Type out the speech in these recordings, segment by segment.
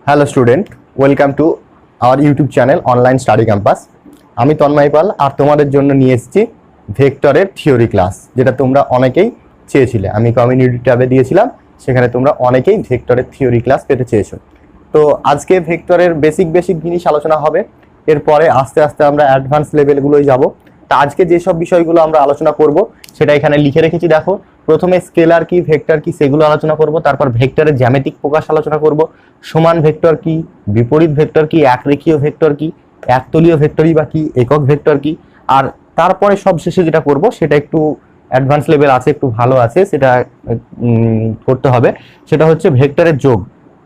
Hello student, welcome to our YouTube channel online study campus. আমি তন্ময় পাল আর তোমাদের জন্য নিয়ে এসেছি ভেক্টরের থিওরি ক্লাস, যেটা তোমরা অনেকেই চেয়েছিলে। আমি কমিউনিটি ট্যাবে দিয়েছিলাম, সেখানে তোমরা অনেকেই ভেক্টরের থিওরি ক্লাস পেতে চেয়েছো। তো আজকে ভেক্টরের বেসিক জিনিস আলোচনা হবে, এরপরে আস্তে আস্তে আমরা অ্যাডভান্স লেভেলগুলোই যাব। তা আজকে যেসব বিষয়গুলো আমরা আলোচনা করব সেটা এখানে লিখে রেখেছি, দেখো। প্রথমে স্কেলার কি, ভেক্টর কি, সেগুলো আলোচনা করব। তারপর ভেক্টরের জ্যামিতিক প্রকাশ আলোচনা করব। সমান ভেক্টর কি, বিপরীত ভেক্টর কি, একরেখীয় ভেক্টর কি, একতলীয় ভেক্টরই বা কি, একক ভেক্টর কি। আর তারপরে সবশেষে যেটা করব সেটা একটু অ্যাডভান্স লেভেল আছে, একটু ভালো আছে, সেটা করতে হবে। সেটা হচ্ছে ভেক্টরের যোগ।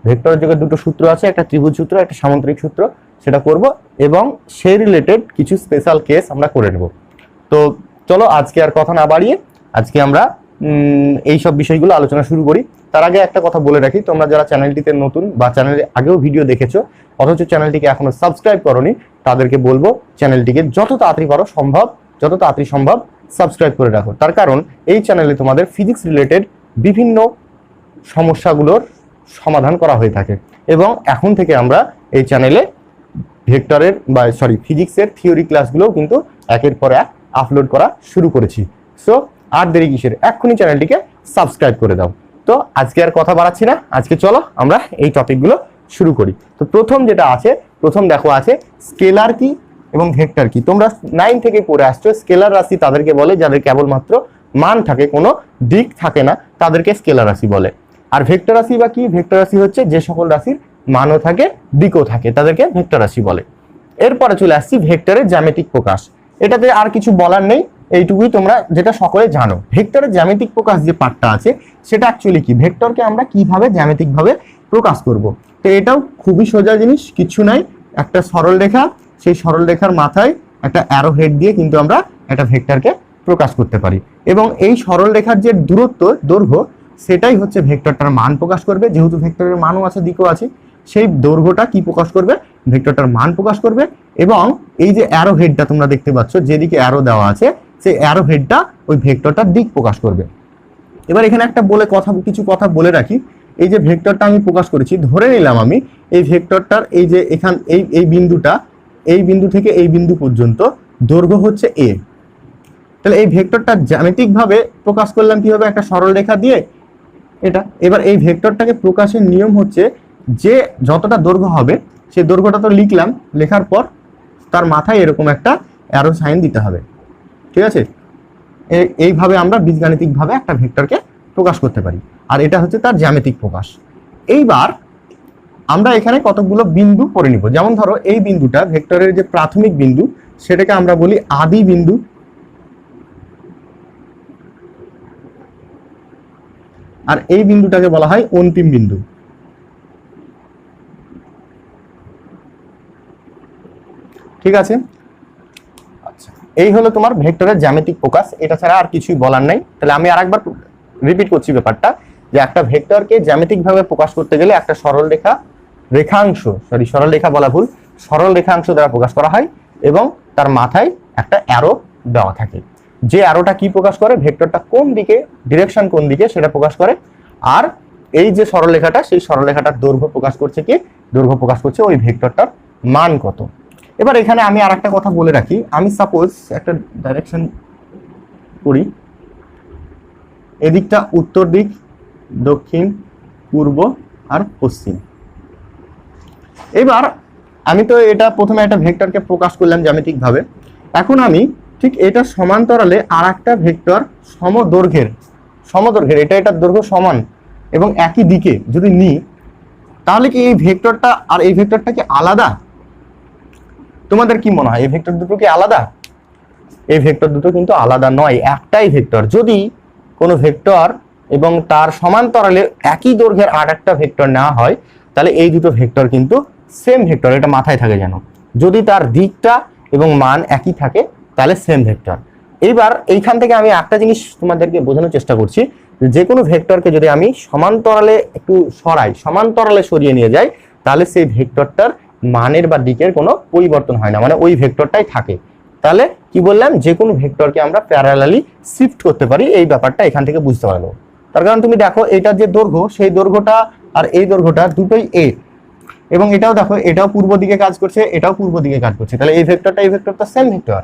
ভেক্টরের যোগের দুটো সূত্র আছে, একটা ত্রিভুজ সূত্র, একটা সামান্তরিক সূত্র, সেটা করব। এবং সেই রিলেটেড কিছু স্পেশাল কেস আমরা করে নেব। তো চলো আজকে আর কথা না বাড়িয়ে আজকে আমরা এই সব বিষয়গুলো আলোচনা শুরু করি। তার আগে একটা কথা বলে রাখি, তোমরা যারা চ্যানেলটিতে নতুন বা চ্যানেলে আগেও ভিডিও দেখেছো অথচ চ্যানেলটিকে এখনো সাবস্ক্রাইব করোনি, তাদেরকে বলবো চ্যানেলটিকে যত তাড়াতাড়ি সম্ভব সাবস্ক্রাইব করে রাখো। তার কারণ এই চ্যানেলে তোমাদের ফিজিক্স রিলেটেড বিভিন্ন সমস্যাগুলোর সমাধান করা হয়ে থাকে, এবং এখন থেকে আমরা এই চ্যানেলে ভেক্টরের ফিজিক্সের থিওরি ক্লাসগুলোও কিন্তু একের পর এক আপলোড করা শুরু করেছি। সো আর দেরি কিসের, এক্ষুনি চ্যানেলটিকে সাবস্ক্রাইব করে দাও। তো আজকে আর কথা বাড়াচ্ছি না, আজকে চলো আমরা এই টপিকগুলো শুরু করি। তো প্রথম যেটা আছে, প্রথম দেখো আছে স্কেলার কি এবং ভেক্টর কি। তোমরা 9 থেকে পড়ে আসছো, স্কেলার রাশি তাদেরকে বলে যাদের কেবলমাত্র মান থাকে, কোনো দিক থাকে না, তাদেরকে স্কেলার রাশি বলে। আর ভেক্টর রাশি বা কি, ভেক্টর রাশি হচ্ছে যে সকল রাশির মানও থাকে দিকও থাকে, তাদেরকে ভেক্টর রাশি বলে। এরপরে চলে আসছি ভেক্টরের জ্যামিতিক প্রকাশ। এটাতে আর কিছু বলার নেই, এইটুকুই তোমরা যেটা সকলে জানো। ভেক্টরের জ্যামিতিক প্রকাশ যে পার্টটা আছে সেটা অ্যাকচুয়ালি কি, ভেক্টরকে আমরা কিভাবে জ্যামিতিক ভাবে প্রকাশ করব। তো এটাও খুবই সোজা জিনিস, কিছু নাই। একটা সরল রেখা, সেই সরল রেখার মাথায় একটা অ্যারো হেড দিয়ে কিন্তু আমরা একটা ভেক্টরকে প্রকাশ করতে পারি, এবং এই সরল রেখার যে দৈর্ঘ্য সেটাই হচ্ছে ভেক্টরটার মান প্রকাশ করবে। যেহেতু ভেক্টরের মানও আছে, দিকও আছে, সেই দৈর্ঘ্যটা কি প্রকাশ করবে, ভেক্টরটার মান প্রকাশ করবে। এবং এই যে অ্যারো হেডটা তোমরা দেখতে পাচ্ছ, যেদিকে অ্যারো দেওয়া আছে সেই অ্যারো হেডটা ওই ভেক্টরটার দিক প্রকাশ করবে। এবার এখানে একটা কিছু কথা বলে রাখি। এই যে ভেক্টরটা আমি প্রকাশ করেছি, ধরে নিলাম আমি এই ভেক্টরটার এই যে এই বিন্দুটা, এই বিন্দু থেকে এই বিন্দু পর্যন্ত দৈর্ঘ্য হচ্ছে a। তাহলে এই ভেক্টরটা জ্যামিতিক ভাবে প্রকাশ করলাম কিভাবে, একটা সরল রেখা দিয়ে এটা। এবার এই ভেক্টরটাকে প্রকাশের নিয়ম হচ্ছে যে যতটা দৈর্ঘ্য হবে সেই দৈর্ঘ্যটা তো লিখলাম, লেখার পর তার মাথায় এরকম একটা অ্যারো সাইন দিতে হবে, ঠিক আছে। এইভাবে আমরা বীজগাণিতিকভাবে একটা ভেক্টরকে প্রকাশ করতে পারি, আর এটা হচ্ছে তার জ্যামিতিক প্রকাশ। এইবার আমরা এখানে কতগুলো বিন্দু পড়ে নিব। যেমন ধরো এই বিন্দুটা ভেক্টরের যে প্রাথমিক বিন্দু, সেটাকে আমরা বলি আদি বিন্দু। আর এই বিন্দুটাকে বলা হয় অন্তিম বিন্দু, ঠিক আছে। আচ্ছা, এই হলো তোমার ভেক্টরের জ্যামিতিক প্রকাশ, এটা ছাড়া আর কিছুই বলার নাই। তাহলে আমি আরেকবার রিপিট করছি ব্যাপারটা, যে একটা ভেক্টরকে জ্যামিতিক ভাবে প্রকাশ করতে গেলে একটা সরল রেখা বলা ভুল, সরল রেখাংশ দ্বারা প্রকাশ করা হয়, এবং তার মাথায় একটা অ্যারো দেওয়া থাকে। যে অ্যারোটা কি প্রকাশ করে, ভেক্টরটা কোন দিকে, ডিরেকশন কোন দিকে সেটা প্রকাশ করে। আর এই যে সরলরেখাটা, সেই সরলরেখাটার দৈর্ঘ্য প্রকাশ করছে কি, দৈর্ঘ্য প্রকাশ করছে ওই ভেক্টরটার মান কত। এবার এখানে আমি আর একটা কথা বলে রাখি, আমি সাপোজ একটা ডাইরেকশন করি, এদিকটা উত্তর দিক, দক্ষিণ, পূর্ব আর পশ্চিম। এবার আমি তো এটা প্রথমে একটা ভেক্টরকে প্রকাশ করলাম জ্যামিতিক ভাবে। এখন আমি ঠিক এটা সমান্তরালে আর একটা ভেক্টর সমদৈর্ঘ্যের, এটার দৈর্ঘ্য সমান এবং একই দিকে যদি নিই, তাহলে কি এই ভেক্টরটা আর এই ভেক্টরটা কি আলাদা? তোমাদের কি মনে হয়, এই ভেক্টর দুটো কি আলাদা? এই ভেক্টর দুটো কিন্তু আলাদা নয়, একটাই ভেক্টর। যদি কোনো ভেক্টর এবং তার সমান্তরালে একই দৈর্ঘ্যের আর একটা ভেক্টর নেওয়া হয়, তাহলে এই দুটো ভেক্টর কিন্তু সেম ভেক্টর, এটা মাথায় থাকে যেন। যদি তার দিকটা এবং মান একই থাকে তাহলে সেম ভেক্টর। এইবার এইখান থেকে আমি একটা জিনিস তোমাদেরকে বোঝানোর চেষ্টা করছি, যে কোনো ভেক্টরকে যদি আমি সমান্তরালে একটু সমান্তরালে সরিয়ে নিয়ে যাই, তাহলে সেই ভেক্টরটার মানের বা দিকের কোনো পরিবর্তন হয় না, মানে ওই ভেক্টরটাই থাকে। তাহলে কি বললাম, যে কোনো ভেক্টরকে আমরা প্যারালালি শিফট করতে পারি, এই ব্যাপারটা এখান থেকে বুঝতে পারলো। তার কারণ তুমি দেখো, এটার যে দৈর্ঘ্য, সেই দৈর্ঘ্যটা আর এই দৈর্ঘ্যটা দুটোই a, এবং এটাও দেখো, এটাও পূর্ব দিকে কাজ করছে, এটাও পূর্ব দিকে কাজ করছে, তাহলে এই ভেক্টরটা এই ভেক্টর তো সেম ভেক্টর।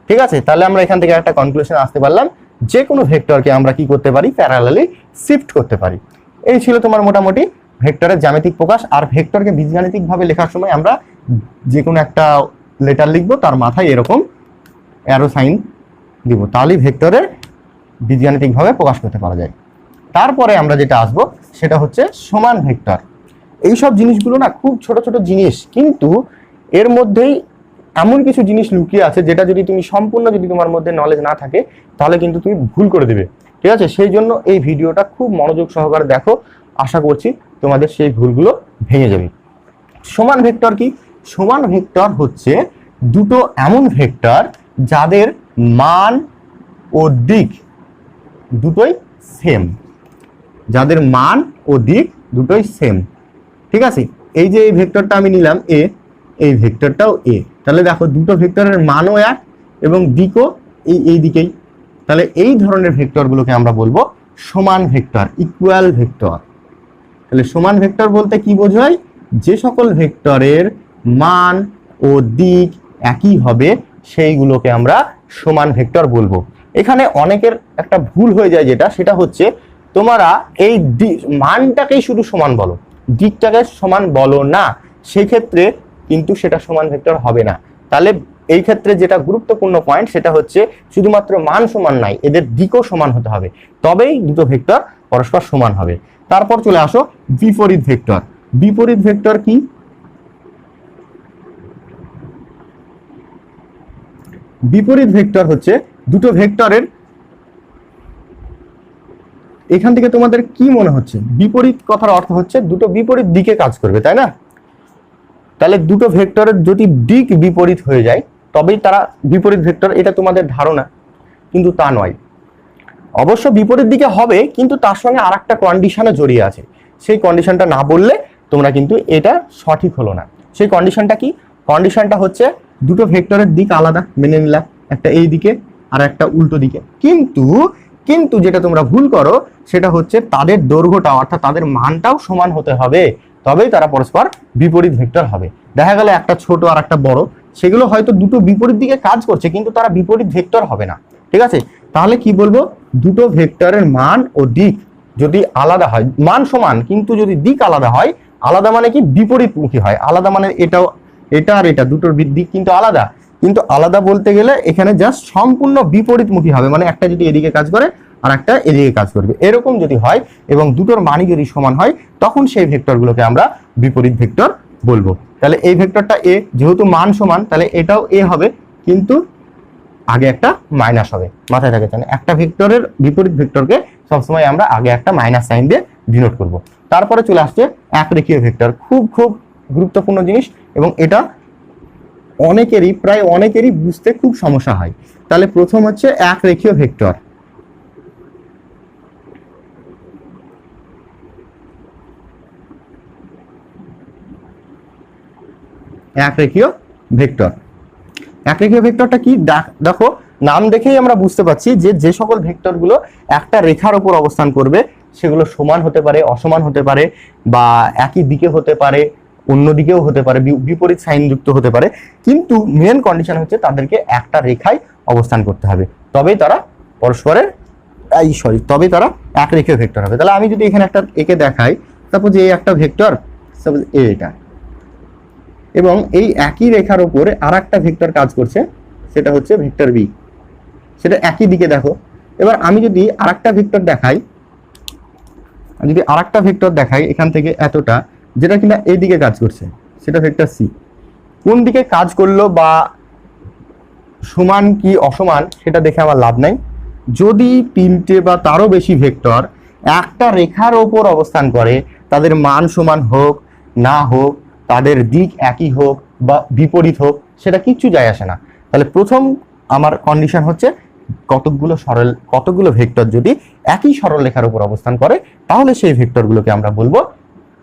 ঠিক আছে, তাহলে আমরা এখান থেকে একটা কনক্লুশন আসতে পারলাম, যে কোনো ভেক্টরকে আমরা কি করতে পারি, প্যারালালি শিফট করতে পারি। এই ছিল তোমার মোটামুটি ভেক্টরের জ্যামিতিক প্রকাশ। আর ভেক্টরকে বীজগাণিতিক ভাবে লেখার সময় আমরা যে কোনো একটা লেটার লিখবো, তার মাথায় এরকম অ্যারো সাইন দিব, তাহলেই ভেক্টরের বীজগাণিতিক ভাবে প্রকাশ করতে পারা যায়। তারপরে আমরা যেটা আসবো সেটা হচ্ছে সমান ভেক্টর। এইসব জিনিসগুলো না খুব ছোট ছোট জিনিস, কিন্তু এর মধ্যেই এমন কিছু জিনিস লুকিয়ে আছে যেটা যদি তুমি সম্পূর্ণ যদি তোমার মধ্যে নলেজ না থাকে তাহলে কিন্তু তুমি ভুল করে দেবে। ঠিক আছে, সেই জন্য এই ভিডিওটা খুব মনোযোগ সহকারে দেখো, আশা করছি তোমাদের সেই ভুলগুলো ভেঙে যাবে। সমান ভেক্টর কি? সমান ভেক্টর হচ্ছে দুটো এমন ভেক্টর যাদের মান ও দিক দুটোই সেম, যাদের মান ও দিক দুটোই সেম। ঠিক আছে, এই যে এই ভেক্টরটা আমি নিলাম এ, এই ভেক্টরটাও এ, তাহলে দেখো দুটো ভেক্টরের মানও এক এবং দিকও এই দিকেই, তাহলে এই ধরনের ভেক্টরগুলোকে আমরা বলবো সমান ভেক্টর, ইকুয়াল ভেক্টর। তাহলে সমান ভেক্টর বলতে কি বোঝায়? যে সকল ভেক্টরের মান ও দিক একই হবে সেইগুলোকে আমরা সমান ভেক্টর বলবো। এখানে অনেকের একটা ভুল হয়ে যায়, সেটা হচ্ছে তোমরা এই মানটাকেই শুধু সমান বলো, দিকটাকে সমান বলো না, সেই ক্ষেত্রে কিন্তু সেটা সমান ভেক্টর হবে না। তাহলে এই ক্ষেত্রে যেটা গুরুত্বপূর্ণ পয়েন্ট সেটা হচ্ছে শুধুমাত্র মান সমান নাই, এদের দিকও সমান হতে হবে, তবেই দুটো ভেক্টর পরস্পর সমান হবে। তারপর চলে আসো বিপরীত ভেক্টর। বিপরীত ভেক্টর কি? বিপরীত ভেক্টর হচ্ছে দুটো ভেক্টরের, এখান থেকে তোমাদের কি মনে হচ্ছে? বিপরীত কথার অর্থ হচ্ছে দুটো বিপরীত দিকে কাজ করবে, তাই না? তাহলে দুটো ভেক্টরের যদি দিক বিপরীত হয়ে যায় তবেই তারা বিপরীত ভেক্টর, এটা তোমাদের ধারণা, কিন্তু তা নয়। অবশ্য বিপরীত দিকে হবে, কিন্তু তার সঙ্গে আর একটা কন্ডিশনে জড়িয়ে আছে, সেই কন্ডিশনটা না বললে তোমরা কিন্তু এটা সঠিক হলো না। সেই কন্ডিশনটা কি? কন্ডিশনটা হচ্ছে দুটো ভেক্টরের দিক আলাদা, মেনে নিলাম, একটা এই দিকে আর একটা উল্টো দিকে, কিন্তু কিন্তু যেটা তোমরা ভুল করো সেটা হচ্ছে তাদের দৈর্ঘ্যটা অর্থাৎ তাদের মানটাও সমান হতে হবে, তবেই তারা পরস্পর বিপরীত ভেক্টর হবে। দেখা গেল একটা ছোট আর একটা বড়, সেগুলো হয়তো দুটো বিপরীত দিকে কাজ করছে কিন্তু তারা বিপরীত ভেক্টর হবে না। ঠিক আছে, তাহলে কি বলবো? দুটো ভেক্টরের মান ও দিক যদি আলাদা হয়, মান সমান কিন্তু যদি দিক আলাদা হয়, আলাদা মানে কি বিপরীতমুখী হয়, আলাদা মানে এটাও এটা আর এটা দুটোর দিক কিন্তু আলাদা, কিন্তু আলাদা বলতে গেলে এখানে জাস্ট সম্পূর্ণ বিপরীতমুখী হবে, মানে একটা যদি এদিকে কাজ করে আর একটা এদিকে কাজ করবে, এরকম যদি হয় এবং দুটোর মানই যদি সমান হয় তখন সেই ভেক্টরগুলোকে আমরা বিপরীত ভেক্টর বলবো। তাহলে এই ভেক্টরটা এ, যেহেতু মান সমান তাহলে এটাও এ হবে, কিন্তু আগে একটা মাইনাস হবে, মাথায় থাকে। একটা ভেক্টরের বিপরীত ভেক্টরকে সবসময় আমরা আগে একটা মাইনাস সাইন দিয়ে ডিনোট করব। তারপরে চলে আসছে একরেখীয় ভেক্টর, খুব খুব গুরুত্বপূর্ণ জিনিস এবং এটা প্রায় অনেকেরই বুঝতে খুব সমস্যা হয়। তাহলে প্রথম হচ্ছে একরেখীয় ভেক্টর। একরেখীয় ভেক্টর, একরেখীয় ভেক্টরটা কি? দেখো নাম দেখেই আমরা বুঝতে পারছি যে সকল ভেক্টরগুলো একটা রেখার উপর অবস্থান করবে সেগুলো সমান হতে পারে, অসমান হতে পারে, বা একই দিকে হতে পারে, অন্য দিকেও হতে পারে, বিপরীত সাইন যুক্ত হতে পারে, কিন্তু মেন কন্ডিশন হচ্ছে তাদেরকে একটা রেখায় অবস্থান করতে হবে, তবেই তারা পরস্পরের তবেই তারা একরেখীয় ভেক্টর হবে। তাহলে আমি যদি এখানে একটা একে দেখাই, সাপোজ এই একটা ভেক্টর, সাপোজ এটা, এবং এই একই রেখার উপরে আর একটা ভেক্টর কাজ করছে, সেটা হচ্ছে ভেক্টর বি, সেটা একই দিকে দেখো। এবার আমি যদি আরেকটা ভেক্টর দেখাই, এখান থেকে এতটা, যেটা কিনা এই দিকে কাজ করছে, সেটা ভেক্টর সি। কোন দিকে কাজ করলো বা সমান কি অসমান সেটা দেখে আমার লাভ নাই, যদি তিনটে বা তারও বেশি ভেক্টর একটা রেখার ওপর অবস্থান করে, তাদের মান সমান হোক না হোক, তাদের দিক একই হোক বা বিপরীত হোক, সেটা কিচ্ছু যায় আসে না। তাহলে প্রথম আমার কন্ডিশন হচ্ছে কতগুলো ভেক্টর যদি একই সরল রেখার উপর অবস্থান করে তাহলে সেই ভেক্টরগুলোকে আমরা বলবো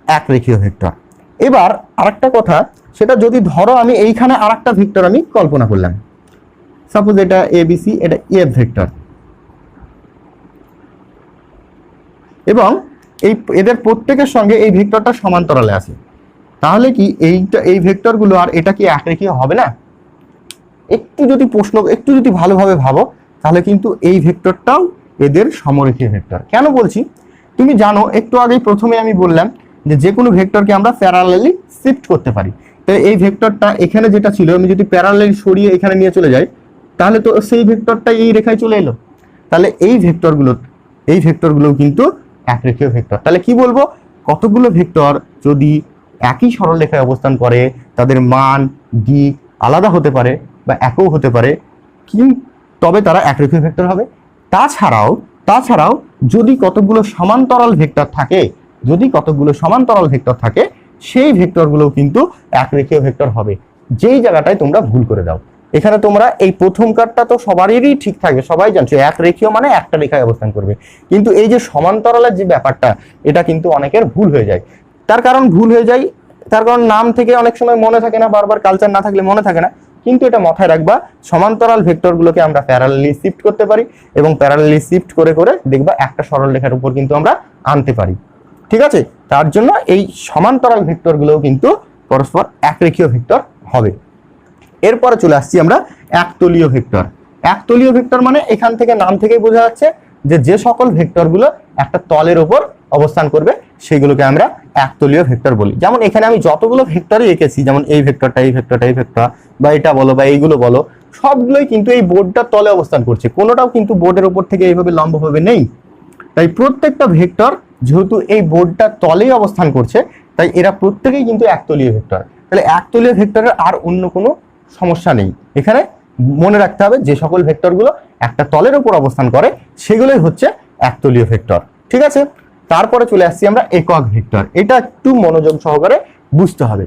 একরেখীয় ভেক্টর। এবার আরেকটা কথা, সেটা যদি ধরো আমি এইখানে আরেকটা ভেক্টর আমি কল্পনা করলাম, সাপোজ এটা এবিসি, এটা এফ ভেক্টর, এবং এদের প্রত্যেকের সঙ্গে এই ভেক্টরটা সমান্তরালে আছে, তাহলে কি এই ভেক্টরগুলো আর এটা কি একরেখীয় হবে না? একটু যদি ভালোভাবে ভাবো তাহলে কিন্তু এই ভেক্টরটাও এদের সমরেখীয় ভেক্টর। কেন বলছি? তুমি জানো একটু আগেই প্রথমে আমি বললাম যে কোনো ভেক্টরকে আমরা প্যারালালি শিফট করতে পারি। তো এই ভেক্টরটা এখানে যেটা ছিল আমি যদি প্যারালালি সরিয়ে এখানে নিয়ে চলে যাই তাহলে তো সেই ভেক্টরটা এই রেখায় চলে এলো। তাহলে এই ভেক্টরগুলো কিন্তু একরেখীয় ভেক্টর। তাহলে কি বলবো? কতগুলো ভেক্টর যদি একই সরলরেখায় অবস্থান করে তাদের মান দিক আলাদা হতে পারে বা একও হতে পারে, তবে তারা একরেখীয় ভেক্টর হবে। তাছাড়াও যদি কতগুলো সমান্তরাল ভেক্টর থাকে সেই ভেক্টরগুলো কিন্তু একরেখীয় ভেক্টর হবে। যেই জায়গাটায় তোমরা ভুল করে দাও, এখানে তোমরা এই প্রথম কার্ডটা তো সবারই ঠিক থাকবে, সবাই জানছো একরেখীয় মানে একটা রেখায় অবস্থান করবে, কিন্তু এই যে সমান্তরালের যে ব্যাপারটা এটা কিন্তু অনেকের ভুল হয়ে যায়। তার কারণ নাম থেকে অনেক সময় মনে থাকে না, বারবার কালচার না থাকলে মনে থাকে না। কিন্তু এটা মাথায় রাখবা, সমান্তরাল ভেক্টরগুলোকে আমরা প্যারালালি শিফট করতে পারি এবং প্যারালালি শিফট করে দেখবা একটা সরল রেখার উপর কিন্তু আমরা আনতে পারি। ঠিক আছে? তার জন্য এই সমান্তরাল ভেক্টরগুলোও কিন্তু পরস্পর একরেখীয় ভেক্টর হবে। এরপরে চলে আসছি আমরা একতলীয় ভেক্টর। একতলীয় ভেক্টর মানে এখান থেকে নাম থেকেই বোঝা যাচ্ছে যে সকল ভেক্টরগুলো একটা তলের উপর অবস্থান করবে সেগুলোকে আমরা একতলীয় ভেক্টর বলি। যেমন এখানে আমি যতগুলো ভেক্টরই এঁকেছি, যেমন এই ভেক্টরটা বা এটা বলো বা এইগুলো বলো, সবগুলোই কিন্তু এই বোর্ডটার তলে অবস্থান করছে, কোনোটাও কিন্তু বোর্ডের উপর থেকে এইভাবে লম্বভাবে নেই। তাই প্রত্যেকটা ভেক্টর যেহেতু এই বোর্ডটার তলেই অবস্থান করছে তাই এরা প্রত্যেকেই কিন্তু একতলীয় ভেক্টর। তাহলে একতলীয় ভেক্টরের আর অন্য কোনো সমস্যা নেই। এখানে মনে রাখতে হবে যে সকল ভেক্টরগুলো একটা তলের উপর অবস্থান করে সেগুলোই হচ্ছে একতলীয় ভেক্টর। ঠিক আছে? তারপরে চলে আসছি আমরা একক ভেক্টর। এটা একটু মনোযোগ সহকারে বুঝতে হবে।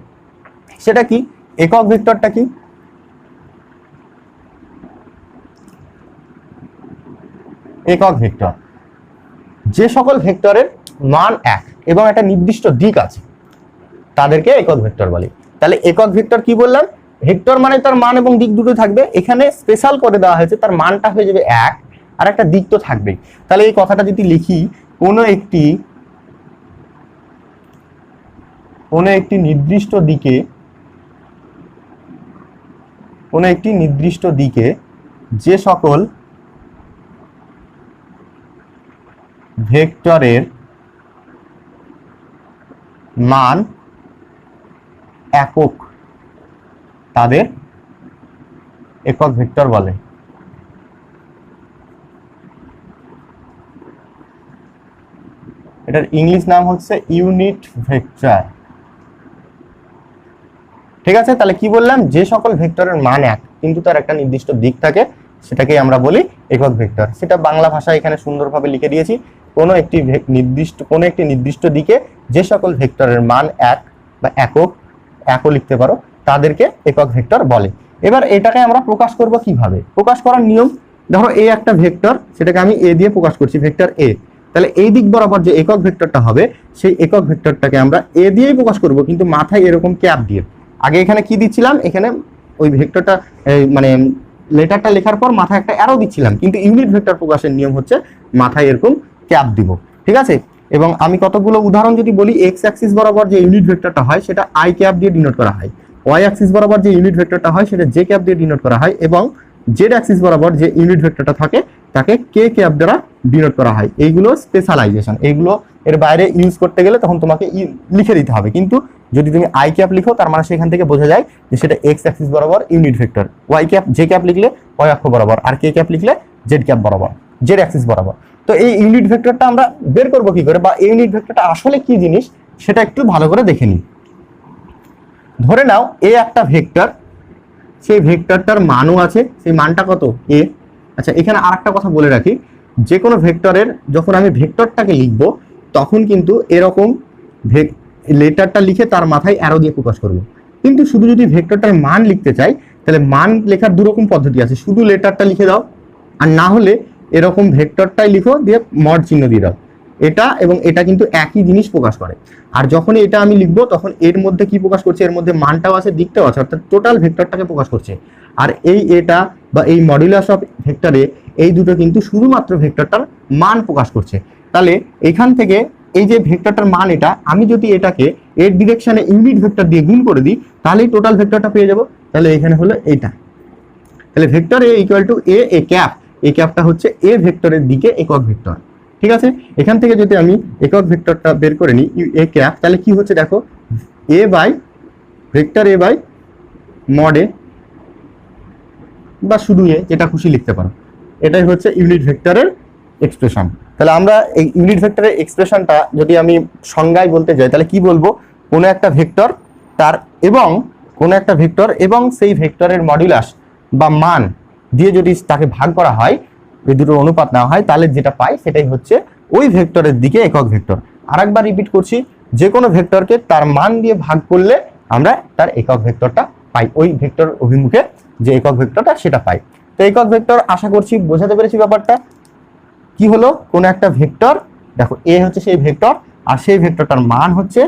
সেটা কি? একক ভেক্টরটা কি? একক ভেক্টর যে সকল ভেক্টরের মান এক এবং একটা নির্দিষ্ট দিক আছে তাদেরকে একক ভেক্টর বলে। তাহলে একক ভেক্টর কি বললাম? ভেক্টর মানে তার মান এবং দিক দুটো থাকবে। এখানে স্পেশাল করে দেওয়া হয়েছে তার মানটা হয়ে যাবে এক আর একটা দিক তো থাকবেই। তাহলে এই কথাটা যদি লিখি, কোনো একটি নির্দিষ্ট দিকে যে সকল ভেক্টরের মান একক তাদের একক ভেক্টর বলে। এটার ইংলিশ নাম হচ্ছে ইউনিট ভেক্টর। ঠিক আছে? তাহলে কি বললাম? যে সকল ভেক্টরের মান এক কিন্তু তার একটা নির্দিষ্ট দিক থাকে সেটাকেই আমরা বলি একক ভেক্টর। সেটা বাংলা ভাষায় এখানে সুন্দরভাবে লিখে দিয়েছি। কোনো একটি নির্দিষ্ট দিকে যে সকল ভেক্টরের মান এক বা একও লিখতে পারো তাদেরকে একক ভেক্টর বলে। এবার এটাকে আমরা প্রকাশ করব কিভাবে? প্রকাশ করার নিয়ম, ধরো এই একটা ভেক্টর, সেটাকে আমি এ দিয়ে প্রকাশ করছি, ভেক্টর এ। তাহলে এই দিক বরাবর যে একক ভেক্টরটা হবে সেই একক ভেক্টরটাকে আমরা এ দিয়েই প্রকাশ করব, কিন্তু মাথায় এরকম ক্যাপ দিয়ে। আগে এখানে কি দিচ্ছিলাম? এখানে ওই ভেক্টরটা মানে লেটারটা লেখার পর মাথায় একটা অ্যারো দিচ্ছিলাম, কিন্তু ইউনিট ভেক্টর প্রকাশের নিয়ম হচ্ছে মাথায় এরকম ক্যাপ দিব। ঠিক আছে? এবং আমি কতগুলো উদাহরণ যদি বলি, এক্স অ্যাক্সিস বরাবর যে ইউনিট ভেক্টরটা হয় সেটা আই ক্যাপ দিয়ে ডিনোট করা হয়, ওয়াই অ্যাক্সিস বরাবর যে ইউনিট ভেক্টরটা হয় সেটা জে ক্যাপ দিয়ে ডিনোট করা হয়, এবং জেড অ্যাক্সিস বরাবর যে ইউনিট ভেক্টরটা থাকে তাকে কে ক্যাপ দ্বারা ডিনোট করা হয়। এইগুলো স্পেশালাইজেশন, এইগুলো এর বাইরে ইউজ করতে গেলে তখন তোমাকে লিখে দিতে হবে। কিন্তু যদি তুমি আই ক্যাপ লিখো তার মানে সেখান থেকে বোঝা যায় যে সেটা এক্স অ্যাক্সিস বরাবর unit vector, Y cap J cap লিখলে ওয়াই অক্ষ বরাবর, আর কে ক্যাপ লিখলে জেড ক্যাপ বরাবর, জেড অ্যাক্সিস বরাবর। তো এই ইউনিট ভেক্টরটা আমরা বের করবো কি করে, বা ইউনিট ভেক্টরটা আসলে কি জিনিস সেটা একটু ভালো করে দেখে নিই। ধরে নাও এ একটা ভেক্টর, সেই ভেক্টরটার মানও আছে, সেই মানটা কত? এ। আচ্ছা, এখানে আর একটা কথা বলে রাখি, যে কোনো ভেক্টরের যখন আমি ভেক্টরটাকে লিখবো তখন কিন্তু এরকম লেটারটা লিখে তার মাথায় অ্যারো দিয়ে প্রকাশ করব। কিন্তু শুধু যদি ভেক্টরটার মান লিখতে চাই তাহলে মান লেখার দুরকম পদ্ধতি আছে, শুধু লেটারটা লিখে দাও, আর না হলে এরকম ভেক্টরটাই লিখো দিয়ে মড চিহ্ন দিয়ে দাও। এটা এবং এটা কিন্তু একই জিনিস প্রকাশ করে। আর যখন এটা আমি লিখবো তখন এর মধ্যে কি প্রকাশ করছে, এর মধ্যে মানটাও আছে দিকটাও আছে, অর্থাৎ টোটাল ভেক্টরটাকে প্রকাশ করছে। আর এটা বা এই মডুলাস অফ ভেক্টরে এই দুটো কিন্তু শুধুমাত্র ভেক্টরটার মান প্রকাশ করছে। তাহলে এখান থেকে এই যে ভেক্টরটার মান, এটা আমি যদি এটাকে এর ডিরেকশনে ইউনিট ভেক্টর দিয়ে গুণ করে দিই, তাহলেই টোটাল ভেক্টরটা পেয়ে যাব। তাহলে এখানে হলো এইটা, তাহলে vector A equal to A cap, এই ক্যাপটা হচ্ছে এ ভেক্টরের দিকে একক ভেক্টর। ঠিক আছে, এখান থেকে যদি আমি একক ভেক্টরটা বের করে নিই এ ক্যাপ, তাহলে কি হচ্ছে দেখো, A by vector A by mod A, বা শুধু এ, যেটা খুশি লিখতে পারো। এটাই হচ্ছে ইউনিট ভেক্টরের এক্সপ্রেশন। তাহলে আমরা এই ইউনিট ভেক্টরের এক্সপ্রেশনটা যদি আমি সংজ্ঞায় বলতে যাই, তাহলে কি বলবো, কোনো একটা ভেক্টর তার এবং কোনো একটা ভেক্টর এবং সেই ভেক্টরের মডুলাস বা মান দিয়ে যদি তাকে ভাগ করা হয়, এই দুটোর অনুপাত নেওয়া হয়, তাহলে যেটা পাই সেটাই হচ্ছে ওই ভেক্টরের দিকে একক ভেক্টর। আরেকবার রিপিট করছি, যে কোনো ভেক্টরকে তার মান দিয়ে ভাগ করলে আমরা তার একক ভেক্টরটা পাই, ওই ভেক্টর অভিমুখে যে একক ভেক্টরটা সেটা পাই। তো একক ভেক্টর আশা করছি বোঝাতে পেরেছি ব্যাপারটা। কি হলো, কোন একটা ভেক্টর, দেখো এ হচ্ছে সেই ভেক্টর, আর সেই ভেক্টরটার মান হচ্ছে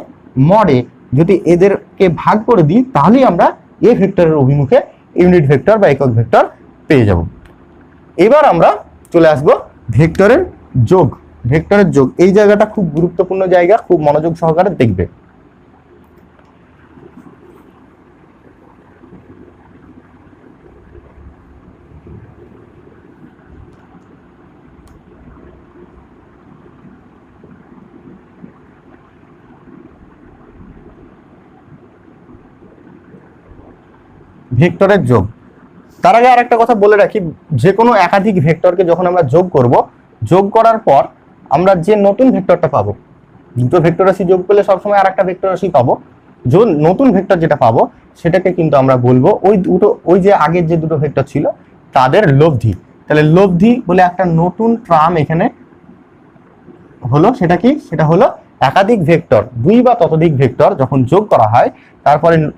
মড এ, যদি এদেরকে ভাগ করে দিই তাহলেই আমরা এ ভেক্টরের অভিমুখে ইউনিট ভেক্টর বা একক ভেক্টর পেয়ে যাব। এবার আমরা চলে আসব ভেক্টরের যোগ। ভেক্টরের যোগ এই জায়গাটা খুব গুরুত্বপূর্ণ জায়গা, খুব মনোযোগ সহকারে দেখবে। ভেক্টরের যোগ, তার আগে আর একটা কথা বলে রাখি, যে কোনো একাধিক ভেক্টরকে যখন আমরা যোগ করব, যোগ করার পর আমরা যে নতুন ভেক্টরটা পাবো, দুটো ভেক্টর রাশি যোগ করলে সবসময় আর একটা ভেক্টর রাশি পাবো, যে নতুন ভেক্টর যেটা পাবো সেটাকে কিন্তু আমরা বলবো ওই যে আগের যে দুটো ভেক্টর ছিল তাদের লব্ধি। তাহলে লব্ধি বলে একটা নতুন ট্রাম এখানে হলো, সেটা কি, সেটা হলো একাধিক ভেক্টর, দুই বা ততোধিক ভেক্টর যখন যোগ করা হয়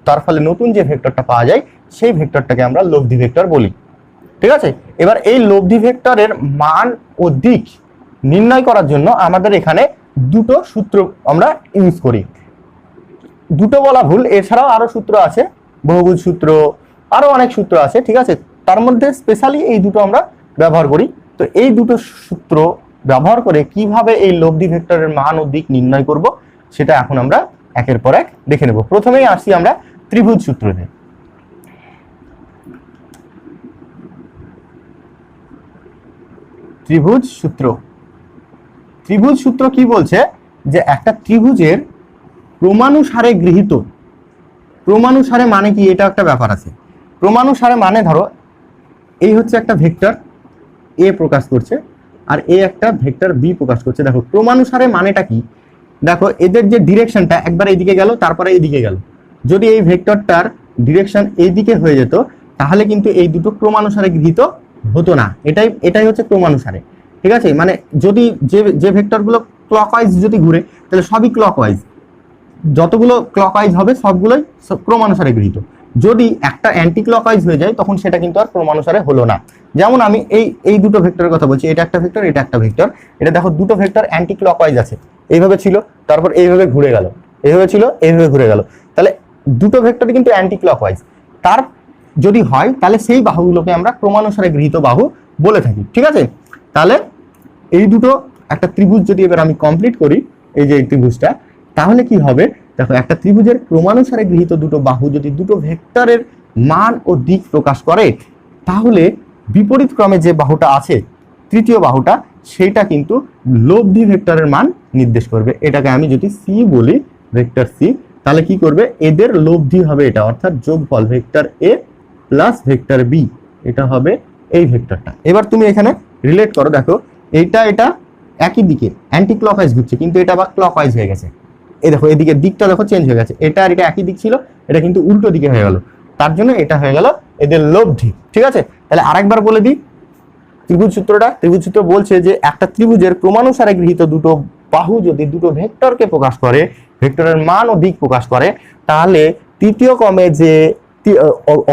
তার ফলে নতুন যে ভেক্টরটা পাওয়া যায় সেই ভেক্টরটাকে আমরা লব্ধি ভেক্টর বলি। ঠিক আছে, এবার এই লব্ধি ভেক্টরের মান ও দিক নির্ণয় করার জন্য আমাদের এখানে দুটো সূত্র আমরা ইউজ করি। দুটো বলা ভুল, এছাড়াও আরো সূত্র আছে, বহুভুজ সূত্র, আরো অনেক সূত্র আছে। ঠিক আছে, তার মধ্যে স্পেশালি এই দুটো আমরা ব্যবহার করি। তো এই দুটো সূত্র ব্যবহার করে কিভাবে এই লব্ধি ভেক্টরের মান ও দিক নির্ণয় করব সেটা এখন আমরা একের পর এক দেখে নেব। প্রথমেই আসি আমরা ত্রিভুজ সূত্রতে। ত্রিভুজ সূত্র, ত্রিভুজ সূত্র কি বলছে, যে একটা ত্রিভুজের ক্রমানুসারে গৃহীত, ক্রমানুসারে মানে কি, এটা একটা ব্যাপার আছে। ক্রমানুসারে মানে ধরো এই হচ্ছে একটা ভেক্টর এ প্রকাশ করছে, আর এ একটা ভেক্টর বি প্রকাশ করছে। দেখো ক্রমানুসারে মানেটা কি, দেখো এদের যে ডিরেকশনটা একবার এইদিকে গেল তারপরে এইদিকে গেল, যদি এই ভেক্টরটার ডিরেকশন এইদিকে হয়ে যেত তাহলে কিন্তু এই দুটো ক্রমানুসারে গৃহীত হতো না। এটাই হচ্ছে ক্রমানুসারে। ঠিক আছে, মানে যদি যে ভেক্টরগুলো ক্লকওয়াইজ যদি ঘুরে তাহলে সবই ক্লকওয়াইজ, যতগুলো ক্লকওয়াইজ হবে সবগুলোই ক্রমানুসারে গৃহীত। যদি একটা অ্যান্টি ক্লকওয়াইজ হয়ে যায় তখন সেটা কিন্তু আর ক্রমানুসারে হলো না। যেমন আমি এই দুটো ভেক্টরের কথা বলছি, এটা একটা ভেক্টর, এটা একটা ভেক্টর। এটা দেখো দুটো ভেক্টর অ্যান্টি ক্লকওয়াইজ আছে, এইভাবে ছিল, তারপর এইভাবে ঘুরে গেল, এইভাবে ছিল, এইভাবে ঘুরে গেল, তাহলে দুটো ভেক্টর কিন্তু অ্যান্টি ক্লকওয়াইজ। তার যদি হয় তাহলে সেই বাহুগুলোকে আমরা ক্রমানুসারে গৃহীত বাহু বলে থাকি। ঠিক আছে, তাহলে এই দুটো একটা ত্রিভুজ যদি এবার আমি কমপ্লিট করি, এই যে এই ত্রিভুজটা, তাহলে কি হবে, দেখো একটা ত্রিভুজের ক্রমানুসারে গৃহীত দুটো বাহু যদি দুটো ভেক্টরের মান ও দিক প্রকাশ করে, তাহলে বিপরীত ক্রমে যে বাহুটা আছে, তৃতীয় বাহুটা, সেটা কিন্তু লব্ধি ভেক্টরের মান নির্দেশ করবে। এটাকে আমি যদি সি বলি, ভেক্টর সি, তাহলে কি করবে, এদের লব্ধি হবে এটা, অর্থাৎ যোগফল ভেক্টর এ প্লাস ভেক্টর বি, এটা হবে এই ভেক্টরটা। এবার তুমি এখানে রিলেট করো, দেখো এটা একই দিকে অ্যান্টি ক্লকওয়াইজ ঘুরছে, কিন্তু এটা আবার ক্লকওয়াইজ হয়ে গেছে। এই দেখো এদিকে দিকটা দেখো চেঞ্জ হয়ে গেছে, এটা আর এটা একই দিক ছিল, এটা কিন্তু উল্টো দিকে হয়ে গেল, তার জন্য এটা হয়ে গেল এদের লব্ধি। ঠিক আছে, তাহলে আরেকবার বলে দিই ত্রিভুজ সূত্রটা। ত্রিভুজ সূত্র বলছে যে একটা ত্রিভুজের ক্রমানুসারে গৃহীত দুটো বাহু যদি দুটো ভেক্টরকে প্রকাশ করে, ভেক্টরের মান ও দিক প্রকাশ করে, তাহলে তৃতীয় ক্রমে যে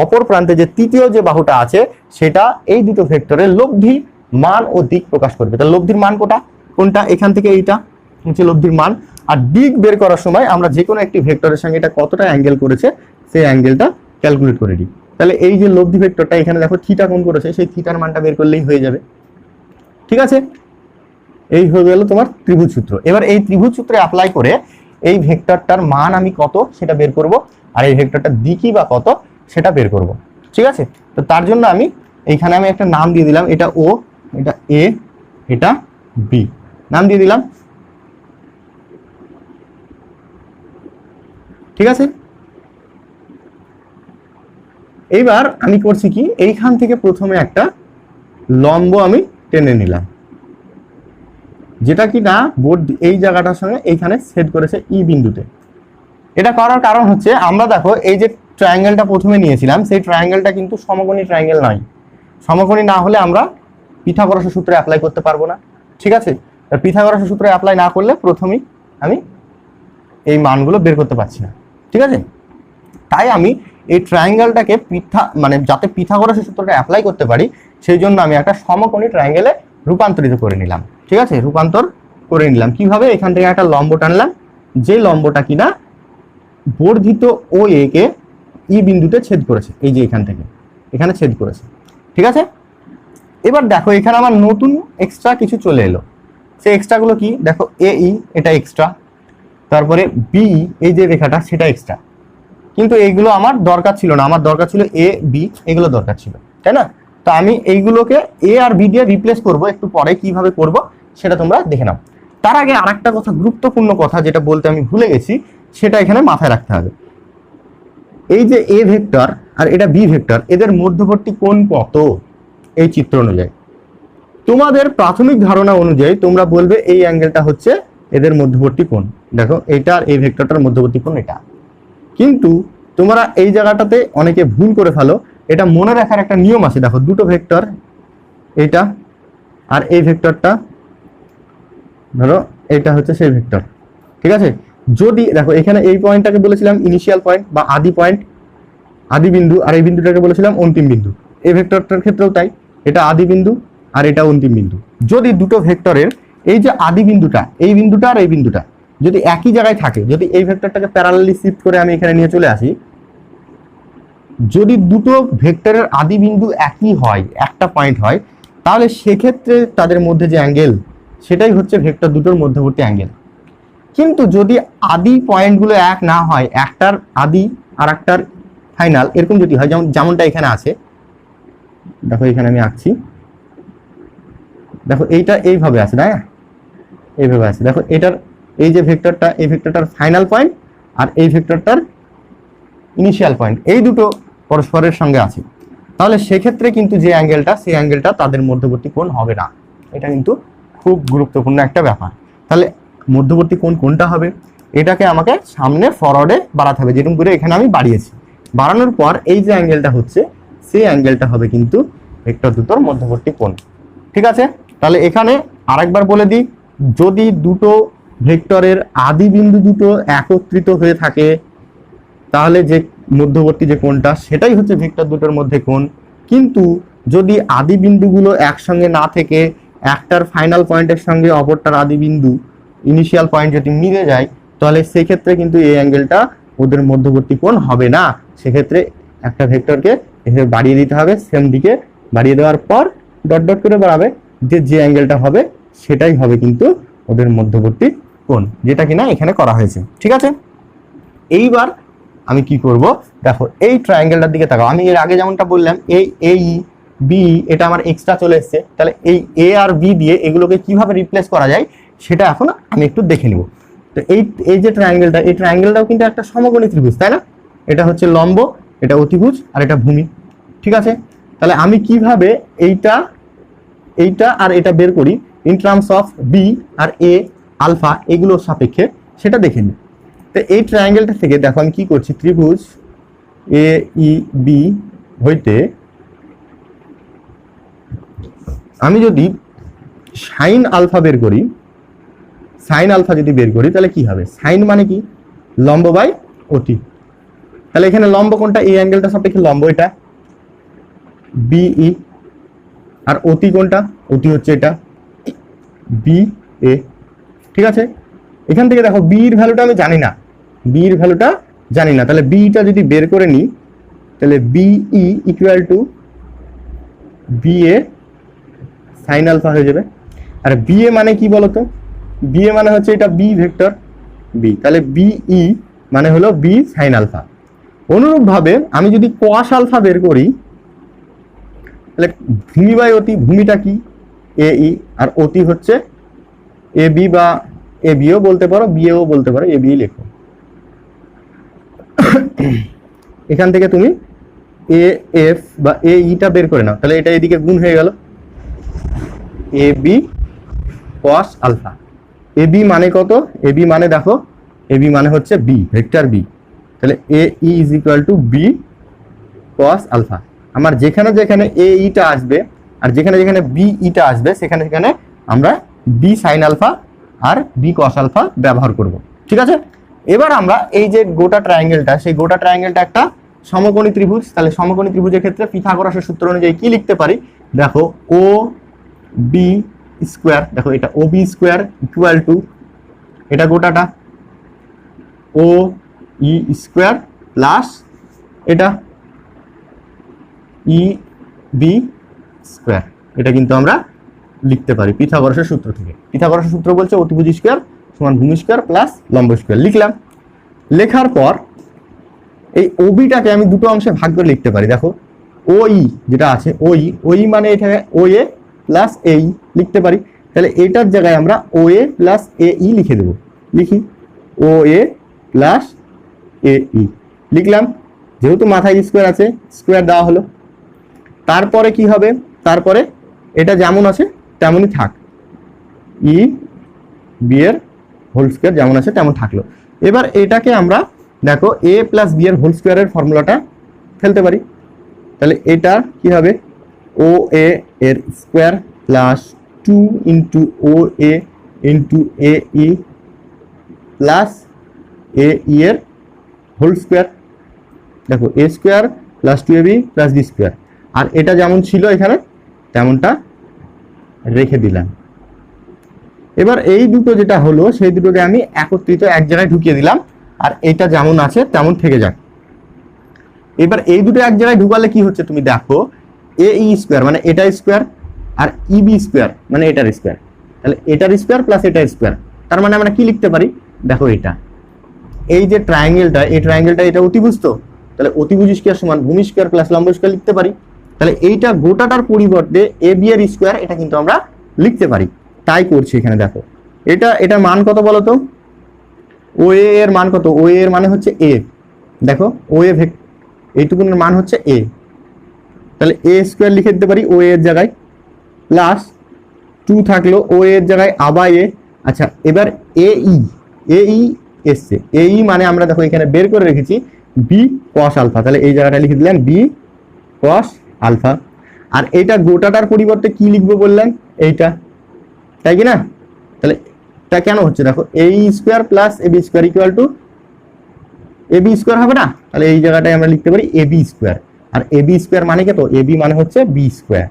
অপর প্রান্তে যে তৃতীয় যে বাহুটা আছে সেটা এই দুটো ভেক্টরের লব্ধি মান ও দিক প্রকাশ করবে। তাহলে লব্ধির মান কোনটা, এখান থেকে এইটা হচ্ছে লব্ধির মান। আর দিক বের করার সময় আমরা যে কোনো একটি ভেক্টরের সঙ্গে এটা কতটা অ্যাঙ্গেল করেছে সেই অ্যাঙ্গেলটা ক্যালকুলেট করে দিই। তাহলে এই যে লব্ধি ভেক্টরটা এখানে দেখো থিটা কোণ করেছে, সেই থিটার মানটা বের করলেই হয়ে যাবে। ঠিক আছে, এই হয়ে গেল তোমার ত্রিভুজ সূত্র। এবার এই ত্রিভুজ সূত্রে অ্যাপ্লাই করে এই ভেক্টরটার মান আমি কত সেটা বের করব, আর এই ভেক্টরটার দিকই বা কত সেটা বের করব। ঠিক আছে, তো তার জন্য আমি এইখানে আমি একটা নাম দিয়ে দিলাম, এটা ও, এটা এ, এটা বি, নাম দিয়ে দিলাম। ঠিক আছে, এইবার আমি করছি কি, এইখান থেকে প্রথমে একটা লম্ব আমি টেনে নিলাম, যেটা কি না বোর্ড এই জায়গাটার সঙ্গে এইখানে ছেদ করেছে ই বিন্দুতে। এটা করার কারণ হচ্ছে, আমরা দেখো এই যে ট্রায়াঙ্গেলটা প্রথমে নিয়েছিলাম, সেই ট্রায়াঙ্গেলটা কিন্তু সমকোণী ট্রায়াঙ্গেল নয়। সমকোণী না হলে আমরা পিথাগোরাসের সূত্র অ্যাপ্লাই করতে পারবো না। ঠিক আছে, পিথাগোরাসের সূত্র অ্যাপ্লাই না করলে প্রথমেই আমি এই মানগুলো বের করতে পারছি না। ঠিক আছে, তাই আমি এই ট্রায়াঙ্গেলটাকে মানে যাতে পিথাগোরাসের সূত্রটা অ্যাপ্লাই করতে পারি, সেই জন্য আমি একটা সমকোণী ট্রায়াঙ্গেলে রূপান্তরিত করে নিলাম। ঠিক আছে, রূপান্তর করে নিলাম কিভাবে, এখান থেকে একটা লম্ব টানলাম, যে লম্বটা কিনা বর্ধিত ও এ কে ই বিন্দুতে ছেদ করেছে, এই যে এখান থেকে এখানে ছেদ করেছে। ঠিক আছে, এবার দেখো এখানে আমার নতুন এক্সট্রা কিছু চলে এলো। সেই এক্সট্রাগুলো কি দেখো, এ ই এটা এক্সট্রা, তারপরে বি এই যে রেখাটা সেটা এক্সট্রা, কিন্তু এইগুলো আমার দরকার ছিল না, আমার দরকার ছিল এ বি, এগুলো দরকার ছিল, তাই না? তো আমি এইগুলোকে এ আর বি দিয়ে রিপ্লেস করব, একটু পরে কিভাবে করব সেটা তোমরা দেখে নাও। তার আগে আরেকটা কথা, গুরুত্বপূর্ণ কথা যেটা বলতে আমি ভুলে গেছি, সেটা এখানে মাথায় রাখতে হবে। এই যে এ ভেক্টর আর এটা বি ভেক্টর, এদের মধ্যবর্তী কোণ কত? এই চিত্র অনুযায়ী তোমাদের প্রাথমিক ধারণা অনুযায়ী তোমরা বলবে এই অ্যাঙ্গেলটা হচ্ছে এদের মধ্যবর্তী কোণ। দেখো এইটা আর এই ভেক্টরটার মধ্যবর্তী কোণ এটা, কিন্তু তোমরা এই জায়গাটাতে অনেকে ভুল করে ফেলো। এটা মনে রাখার একটা নিয়ম আছে, দেখো দুটো ভেক্টর, এইটা আর এই ভেক্টরটা, ধরো এটা হচ্ছে সেই ভেক্টর। ঠিক আছে, যদি দেখো এখানে এই পয়েন্টটাকে বলেছিলাম ইনিশিয়াল পয়েন্ট বা আদি পয়েন্ট, আদি বিন্দু, আর এই বিন্দুটাকে বলেছিলাম অন্তিম বিন্দু। এই ভেক্টরটার ক্ষেত্রেও তাই, এটা আদি বিন্দু আর এটা অন্তিম বিন্দু। যদি দুটো ভেক্টরের এই যে আদি বিন্দুটা, এই বিন্দুটা আর এই বিন্দুটা যদি একই জায়গায় থাকে, যদি এই ভেক্টরটাকে প্যারালালি শিফট করে আমি এখানে নিয়ে চলে আসি, যদি দুটো ভেক্টরের আদি বিন্দু একই হয়, একটা পয়েন্ট হয়, তাহলে সেক্ষেত্রে তাদের মধ্যে যে অ্যাঙ্গেল সেটাই হচ্ছে ভেক্টর দুটোর মধ্যবর্তী অ্যাঙ্গেল। কিন্তু যদি আদি পয়েন্টগুলো এক না হয়, একটার আদি আর একটার ফাইনাল এরকম যদি হয়, যেমনটা এখানে আছে, দেখো এখানে আমি আঁকছি, দেখো এইটা এইভাবে আছে, তাই না? এইভাবে আছে, দেখো এটার এই যে ভেক্টরটা, এই ভেক্টরটার ফাইনাল পয়েন্ট আর এই ভেক্টরটার ইনিশিয়াল পয়েন্ট, এই দুটো পরস্পরের সঙ্গে আছে, তাহলে সেক্ষেত্রে কিন্তু যে অ্যাঙ্গেলটা, সেই অ্যাঙ্গেলটা তাদের মধ্যবর্তী কোণ হবে না। এটা কিন্তু খুব গুরুত্বপূর্ণ একটা ব্যাপার। তাহলে মধ্যবর্তী কোণ কোনটা হবে, এটাকে আমাকে সামনে ফরওয়ার্ডে বাড়াতে হবে, যেরকম করে এখানে আমি বাড়িয়েছি। বাড়ানোর পর এই যে অ্যাঙ্গেলটা হচ্ছে, সেই অ্যাঙ্গেলটা হবে কিন্তু ভেক্টর দুটোর মধ্যবর্তী কোণ। ঠিক আছে, তাহলে এখানে আরেকবার বলে দিই, যদি দুটো ভেক্টরের আদি বিন্দু দুটো একত্রিত হয়ে থাকে, তাহলে যে মধ্যবর্তী যে কোণটা সেটাই হচ্ছে ভেক্টর দুটোর মধ্যে কোণ। কিন্তু যদি আদি বিন্দুগুলো একসঙ্গে না থেকে একটার ফাইনাল পয়েন্টের সঙ্গে অপরটার আদি বিন্দু ইনিশিয়াল পয়েন্ট যদি মিলে যায়, তাহলে সেক্ষেত্রে কিন্তু এই অ্যাঙ্গেলটা ওদের মধ্যবর্তী কোণ হবে না। সেক্ষেত্রে একটা ভেক্টরকে এভাবে বাড়িয়ে দিতে হবে, সেম দিকে বাড়িয়ে দেওয়ার পর ডট ডট করে বাড়াবে, যে অ্যাঙ্গেলটা হবে সেটাই হবে কিন্তু ওদের মধ্যবর্তী কোণ, যেটা কিনা এখানে করা হয়েছে। ঠিক আছে, এইবার আমি কি করব, দেখো এই ট্রায়াঙ্গেলটার দিকে তাকাও। আমি এর আগে যেমনটা বললাম, এই বি এটা আমার এক্সট্রা চলে এসছে, তাহলে এই এ আর বি দিয়ে এগুলোকে কিভাবে রিপ্লেস করা যায় সেটা এখন আমি একটু দেখে নিব। তো এই যে ট্রায়াঙ্গেলটা, এই ট্রায়াঙ্গেলটাও কিন্তু একটা সমকোণী ত্রিভুজ, তাই না? এটা হচ্ছে লম্ব, এটা অতিভুজ আর এটা ভূমি। ঠিক আছে, তাহলে আমি কিভাবে এইটা আর এটা বের করি ইন টার্মস অফ বি আর এ আলফা এগুলোর সাপেক্ষে, সেটা দেখে নিই। তো এই ট্রায়াঙ্গেলটা থেকে দেখো আমি কি করছি, ত্রিভুজ এ ই বি হইতে আমি যদি সাইন আলফা বের করি, সাইন আলফা যদি বের করি তাহলে কি হবে, সাইন মানে কি লম্ব বাই অতি। তাহলে এখানে লম্ব কোনটা, এই অ্যাঙ্গেলটা সাপেক্ষে লম্ব এটা বিই, আর অতি কোনটা, অতি হচ্ছে এটা বি এ। ঠিক আছে, এখান থেকে দেখো বি এর ভ্যালুটা আমি জানি না, বি এর ভ্যালুটা জানি না, তাহলে বিটা যদি বের করে নিই তাহলে B equal to B A sine alpha হয়ে যাবে। আর বি এ মানে কি বলতো, বি এ মানে হচ্ছে এটা বি ভেক্টর, বি, তাহলে বিই মানে হলো বি সাইন আলফা। অনুরূপভাবে আমি যদি কস আলফা বের করি, তাহলে ভূমি বাই অতি, ভূমিটা কি এই, আর অতি হচ্ছে এ বি বা এ বিও বলতে পারো, বিএও বলতে পারো, এ বি লেখো। এখান থেকে তুমি এ এফ বা এ ইটা বের করে নাও, তাহলে এটা এদিকে গুণ হয়ে গেল A B cos alpha. A B মানে কত? এ বি মানে দেখো, এ বি মানে হচ্ছে বি, ভেক্টর বি, তাহলে A E is equal to B cos alpha. আমার যেখানে যেখানে এ ইটা আসবে আর যেখানে যেখানে বি ইটা আসবে সেখানে সেখানে আমরা বি সাইন আলফা আর বি কস আলফা ব্যবহার করব, ঠিক আছে। এবার আমরা এই যে গোটা ট্রায়াঙ্গেলটা, সেই গোটা ট্রায়াঙ্গেলটা একটা সমকোণী ত্রিভুজ, তাহলে সমকোণী ত্রিভুজের ক্ষেত্রে পিথাগোরাসের সূত্র অনুযায়ী কি লিখতে পারি? দেখো ও বি স্কোয়ার, দেখো এটা ও বি স্কোয়ার ইকুয়াল টু, এটা গোটাটা ও ই স্কোয়ার প্লাস এটা ই বি স্কোয়ার, এটা কিন্তু আমরা লিখতে পারি পিথাগোরাসের সূত্র থেকে। পিথাগোরাসের সূত্র বলছে অতিভুজ স্কোয়ার সমান ভূমি স্কোয়ার প্লাস লম্ব স্কোয়ার। লিখলাম, লেখার পর এই ওবিটাকে আমি দুটো অংশে ভাগ করে লিখতে পারি। দেখো ওই যেটা আছে, ওই মানে এখানে ও এ প্লাস এই লিখতে পারি, তাহলে এটার জায়গায় আমরা ও এ প্লাস এ ই লিখে দেবো। লিখি ও এ প্লাস এ ই লিখলাম, যেহেতু মাথায় স্কোয়ার আছে স্কোয়ার দেওয়া হলো। তারপরে কি হবে? তারপরে এটা যেমন আছে তেমনই থাক, ই বি এর হোল স্কোয়ার যেমন আছে তেমন থাকলো। এবার এটাকে আমরা দেখো এ প্লাস বি এর হোল স্কোয়ারের ফর্মুলাটা ফেলতে পারি, তাহলে এটা কি হবে? ও এ এর square plus 2 into O A into A E plus A E এর হোল স্কোয়ার। দেখো A square plus 2ab plus B square, আর এটা যেমন ছিল এখানে তেমনটা রেখে দিলাম। এবার এই দুটো যেটা হলো সেই দুটোকে আমি একত্রিত এক জায়গায় ঢুকিয়ে দিলাম, আর এটা যেমন আছে তেমন থেকে যাক। এবার এই দুটো এক জায়গায় ঢুকালে কি হচ্ছে তুমি দেখো, এ ই স্কোয়ার মানে এটার স্কোয়ার আর ই বি স্কোয়ার মানে এটার স্কোয়ার, তাহলে এটার স্কোয়ার প্লাস এটার স্কোয়ার, তার মানে আমরা কি লিখতে পারি? দেখো এটা এই যে ট্রায়াঙ্গেলটা, এই ট্রায়াঙ্গেলটা এটা অতিভুজ, তো তাহলে অতিভুজ স্কোয়ার সমান ভূমি স্কোয়ার প্লাস লম্ব স্কোয়ার লিখতে পারি। তাহলে এইটা গোটাটার পরিবর্তে এ বি এর স্কোয়ার এটা কিন্তু আমরা লিখতে পারি, তাই করছি এখানে। দেখো এটার মান কত বলো তো? ও এ এর মান কত? ও এর মানে হচ্ছে এ, দেখো ও এ এইটুকুনের মান হচ্ছে এ, তাহলে এ স্কোয়ার লিখে দিতে পারি ও এর জায়গায়, প্লাস 2 থাকলো ও এর জায়গায় আবার এ। আচ্ছা এবার এ ই এসছে, এ ই মানে আমরা দেখো এখানে বের করে রেখেছি বি কস আলফা, তাহলে এই জায়গাটা লিখে দিলাম বি কস আলফা। আর এইটা গোটাটার পরিবর্তে কি লিখবো বললাম? এইটা, তাই কি না? তাহলে এটা কেন হচ্ছে? দেখো A square plus A B square equal to A B square হবে না, তাহলে এই জায়গাটায় আমরা লিখতে পারি এ বি স্কোয়ার। আর এ বি স্কোয়ার মানে কত? এ বি মানে হচ্ছে বি স্কোয়ার,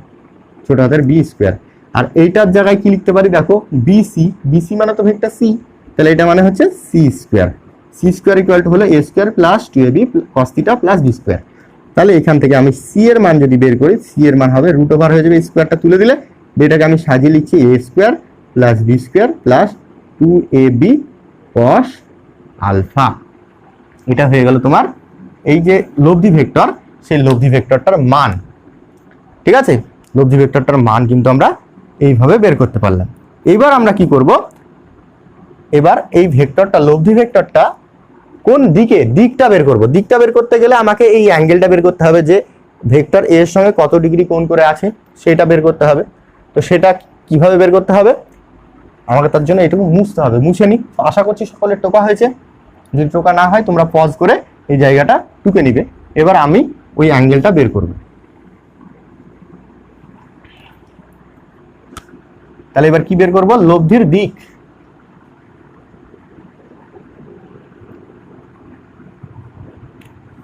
ছোট হাতের বি স্কোয়ার। আর এইটার জায়গায় কি লিখতে পারি? দেখো বিসি, বিসি মানে তো ভেক্টর সি, তাহলে এটা মানে হচ্ছে C square. C square equal to হলো A square plus 2ab cos theta plus B square. তাহলে এখান থেকে আমি সি এর মান যদি বের করি, সি এর মান হবে রুট ওভার হয়ে যাবে স্কোয়ারটা তুলে দিলে, এটাকে আমি সাজিয়ে লিখছি A square plus B square plus 2ab cos alpha. এটা হয়ে গেল তোমার এই যে লব্ধি ভেক্টর, সেই লব্ধি ভেক্টরটার মান, ঠিক আছে। লব্ধি ভেক্টরটার মান কিন্তু আমরা এইভাবে বের করতে পারলাম। এবার আমরা কি করব? এবার এই ভেক্টরটা, লব্ধি ভেক্টরটা কোন দিকে, দিকটা বের করব। দিকটা বের করতে গেলে আমাকে এই অ্যাঙ্গেলটা বের করতে হবে, যে ভেক্টর এর সঙ্গে কত ডিগ্রি কোণ করে আছে সেটা বের করতে হবে। তো সেটা কিভাবে বের করতে হবে? আমাকে তার জন্য এটুকু মুছতে হবে। মুছে নি, আশা করছি সকলের টোকা হয়েছে। যদি টোকা না হয় তোমরা পজ করে এই জায়গাটা টুকে নিবে। এবার আমি ওই অ্যাঙ্গেলটা বের করব। তাহলে এবার কি বের করব? লব্ধির দিক।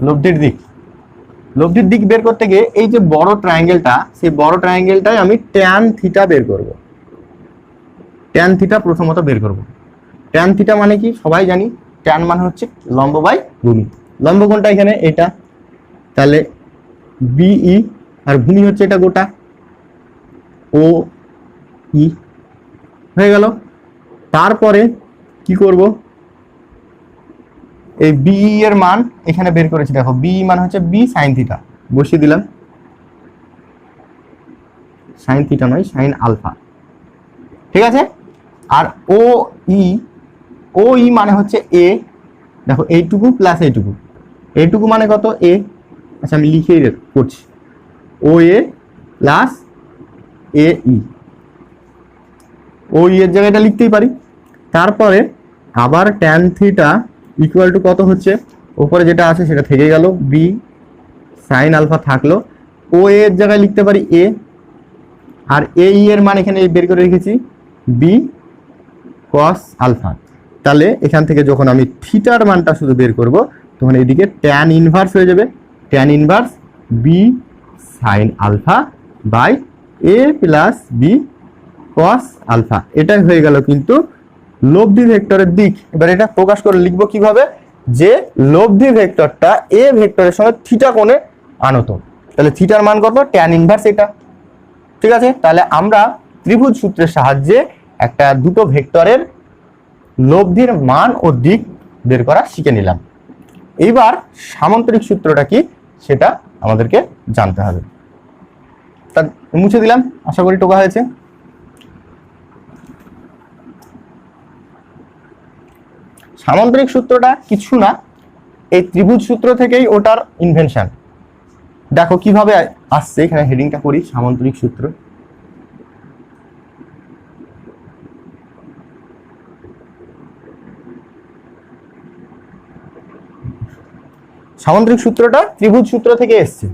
লব্ধির দিক, লব্ধির দিক বের করতে গিয়ে এই যে বড় ট্রায়াঙ্গেলটা, সেই বড় ট্রায়াঙ্গেলটায় আমি ট্যান থিটা বের করব। ট্যান থিটা প্রথমত বের করব। ট্যান থিটা মানে কি সবাই জানি, ট্যান মানে হচ্ছে লম্ব বাই ভূমি। লম্ব কোণটা এখানে এটা, তাহলে বিই, আর ভূমি হচ্ছে এটা গোটা ও ই হয়ে গেল। তারপরে কি করব? এই বি এর মান এখানে বের করেছি, দেখো বি মান হচ্ছে বি সাইন থিটা, বসিয়ে দিলাম, সাইন থিটা নয় সাইন আলফা, ঠিক আছে। আর ও ই মানে হচ্ছে এ, দেখো এইটুকু প্লাস এইটুকু, এইটুকু মানে কত এ, আচ্ছা আমি লিখেই করছি, ও এ প্লাস এ ই, ও এর জায়গাটা লিখতেই পারি। তারপরে আবার ট্যান থিটা ইকুয়াল টু কত হচ্ছে, উপরে যেটা আছে সেটা থেকে গেল, বি সাইন আলফা থাকলো, ও এর জায়গায় লিখতে পারি এ, আর এ ই এর মান এখানে বের করে রেখেছি বি কস আলফা। তাহলে এখান থেকে যখন আমি থিটার মানটা শুধু বের করব তখন এইদিকে ট্যান ইনভার্স হয়ে যাবে, tan inverse B sine alpha by A plus B cos alpha. এটাই হয়ে গেল কিন্তু লব্ধি ভেক্টরের দিক। এবার এটা প্রকাশ করে লিখবো কিভাবে, যে লব্ধি ভেক্টরটা এ ভেক্টরের সঙ্গে থিটা কোণে আনত, তাহলে থিটার মান কত, ট্যান ইনভার্স এটা, ঠিক আছে। তাহলে আমরা ত্রিভুজ সূত্রের সাহায্যে একটা দুটো ভেক্টরের লব্ধির মান ও দিক বের করা শিখে নিলাম। এইবার সামান্তরিক সূত্রটা কি সেটা আমাদেরকে জানতে হবে। তা মুছে দিলাম, আশা করি টোকা হয়েছে। সামান্তরিক সূত্রটা কিছু না, এই ত্রিভুজ সূত্র থেকেই ওটার ইনভেনশন। দেখো কিভাবে আসছে, এখানে হেডিংটা করি, সামান্তরিক সূত্র। সামান্তরিক সূত্রটা ত্রিভুজ সূত্র থেকে এসছে।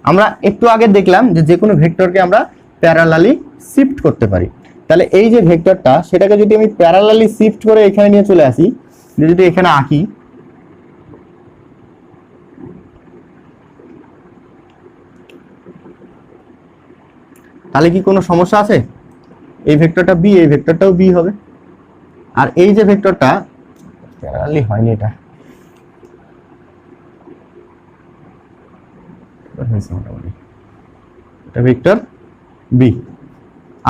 আমরা একটু আগে দেখলাম যে কোনো ভেক্টরকে আমরা প্যারালালি শিফট করতে পারি। তাহলে এই যে ভেক্টরটা সেটাকে যদি আমি প্যারালালি শিফট করে এখানে নিয়ে চলে আসি, যদি এখানে আঁকি, তাহলে কি কোনো সমস্যা আছে? এই ভেক্টরটা বি, এই ভেক্টরটাও বি হবে। আর এই যে ভেক্টরটা প্যারালালি হয়নি, এটা ভেক্টর বি।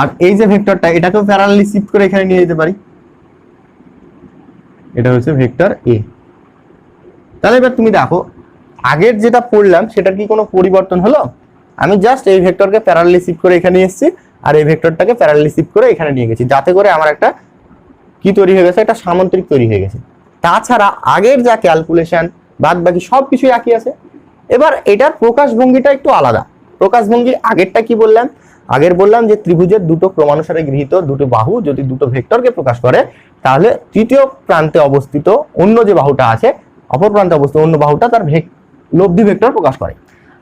আর এই যে ভেক্টরটা এটাকেও প্যারালালি শিফট করে এখানে নিয়ে যেতে পারি, এটা হচ্ছে ভেক্টর এ। তাহলে এবার তুমি দেখো আগের যেটা পড়লাম সেটার কি কোনো পরিবর্তন হলো? আমি জাস্ট এই ভেক্টরকে প্যারালালি শিফট করে এখানে এসেছি, আর এই ভেক্টরটাকে প্যারালালি শিফট করে এখানে নিয়ে গেছি, যাতে করে আমার একটা কি তৈরি হয়ে গেছে, একটা সামান্তরিক তৈরি হয়ে গেছে। তাছাড়া আগের যা ক্যালকুলেশন বাদ বাকি সবকিছুই একই আছে। এবার এটার প্রকাশভঙ্গিটা একটু আলাদা। প্রকাশভঙ্গি আগেরটা কি বললাম, আগের বললাম যে ত্রিভুজের দুটো ক্রমানুসারে গৃহীত দুটো বাহু যদি দুটো ভেক্টরকে প্রকাশ করে, তাহলে তৃতীয় প্রান্তে অবস্থিত অন্য যে বাহুটা আছে, অপর প্রান্তে অবস্থিত অন্য বাহুটা তার লব্ধি ভেক্টর প্রকাশ করে।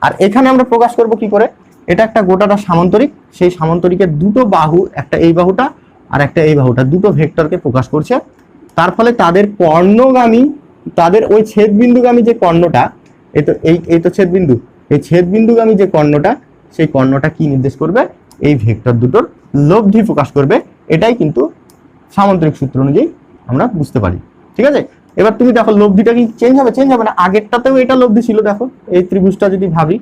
আর এখানে আমরা প্রকাশ করব কি করে, এটা একটা গোটাটা সামান্তরিক, সেই সামান্তরিকের দুটো বাহু, একটা এই বাহুটা আর একটা এই বাহুটা, দুটো ভেক্টরকে প্রকাশ করছে। তার ফলে তাদের কর্ণগামী, তাদের ওই ছেদবিন্দুগামী যে কর্ণটা, এই তো ছেদবিন্দু, এই ছেদবিন্দুগামী যে কর্ণটা, সেই কর্ণটা কি নির্দেশ করবে, এই ভেক্টর দুটোর লব্ধি প্রকাশ করবে। এটাই কিন্তু সামান্তরিক সূত্র অনুযায়ী আমরা বুঝতে পারি, ঠিক আছে। এবার তুমি দেখো লব্ধিটা কি চেঞ্জ হবে? চেঞ্জ হবে না, আগেরটাতেও এটা লব্ধি ছিল। দেখো এই ত্রিভুজটা যদি ভাবি,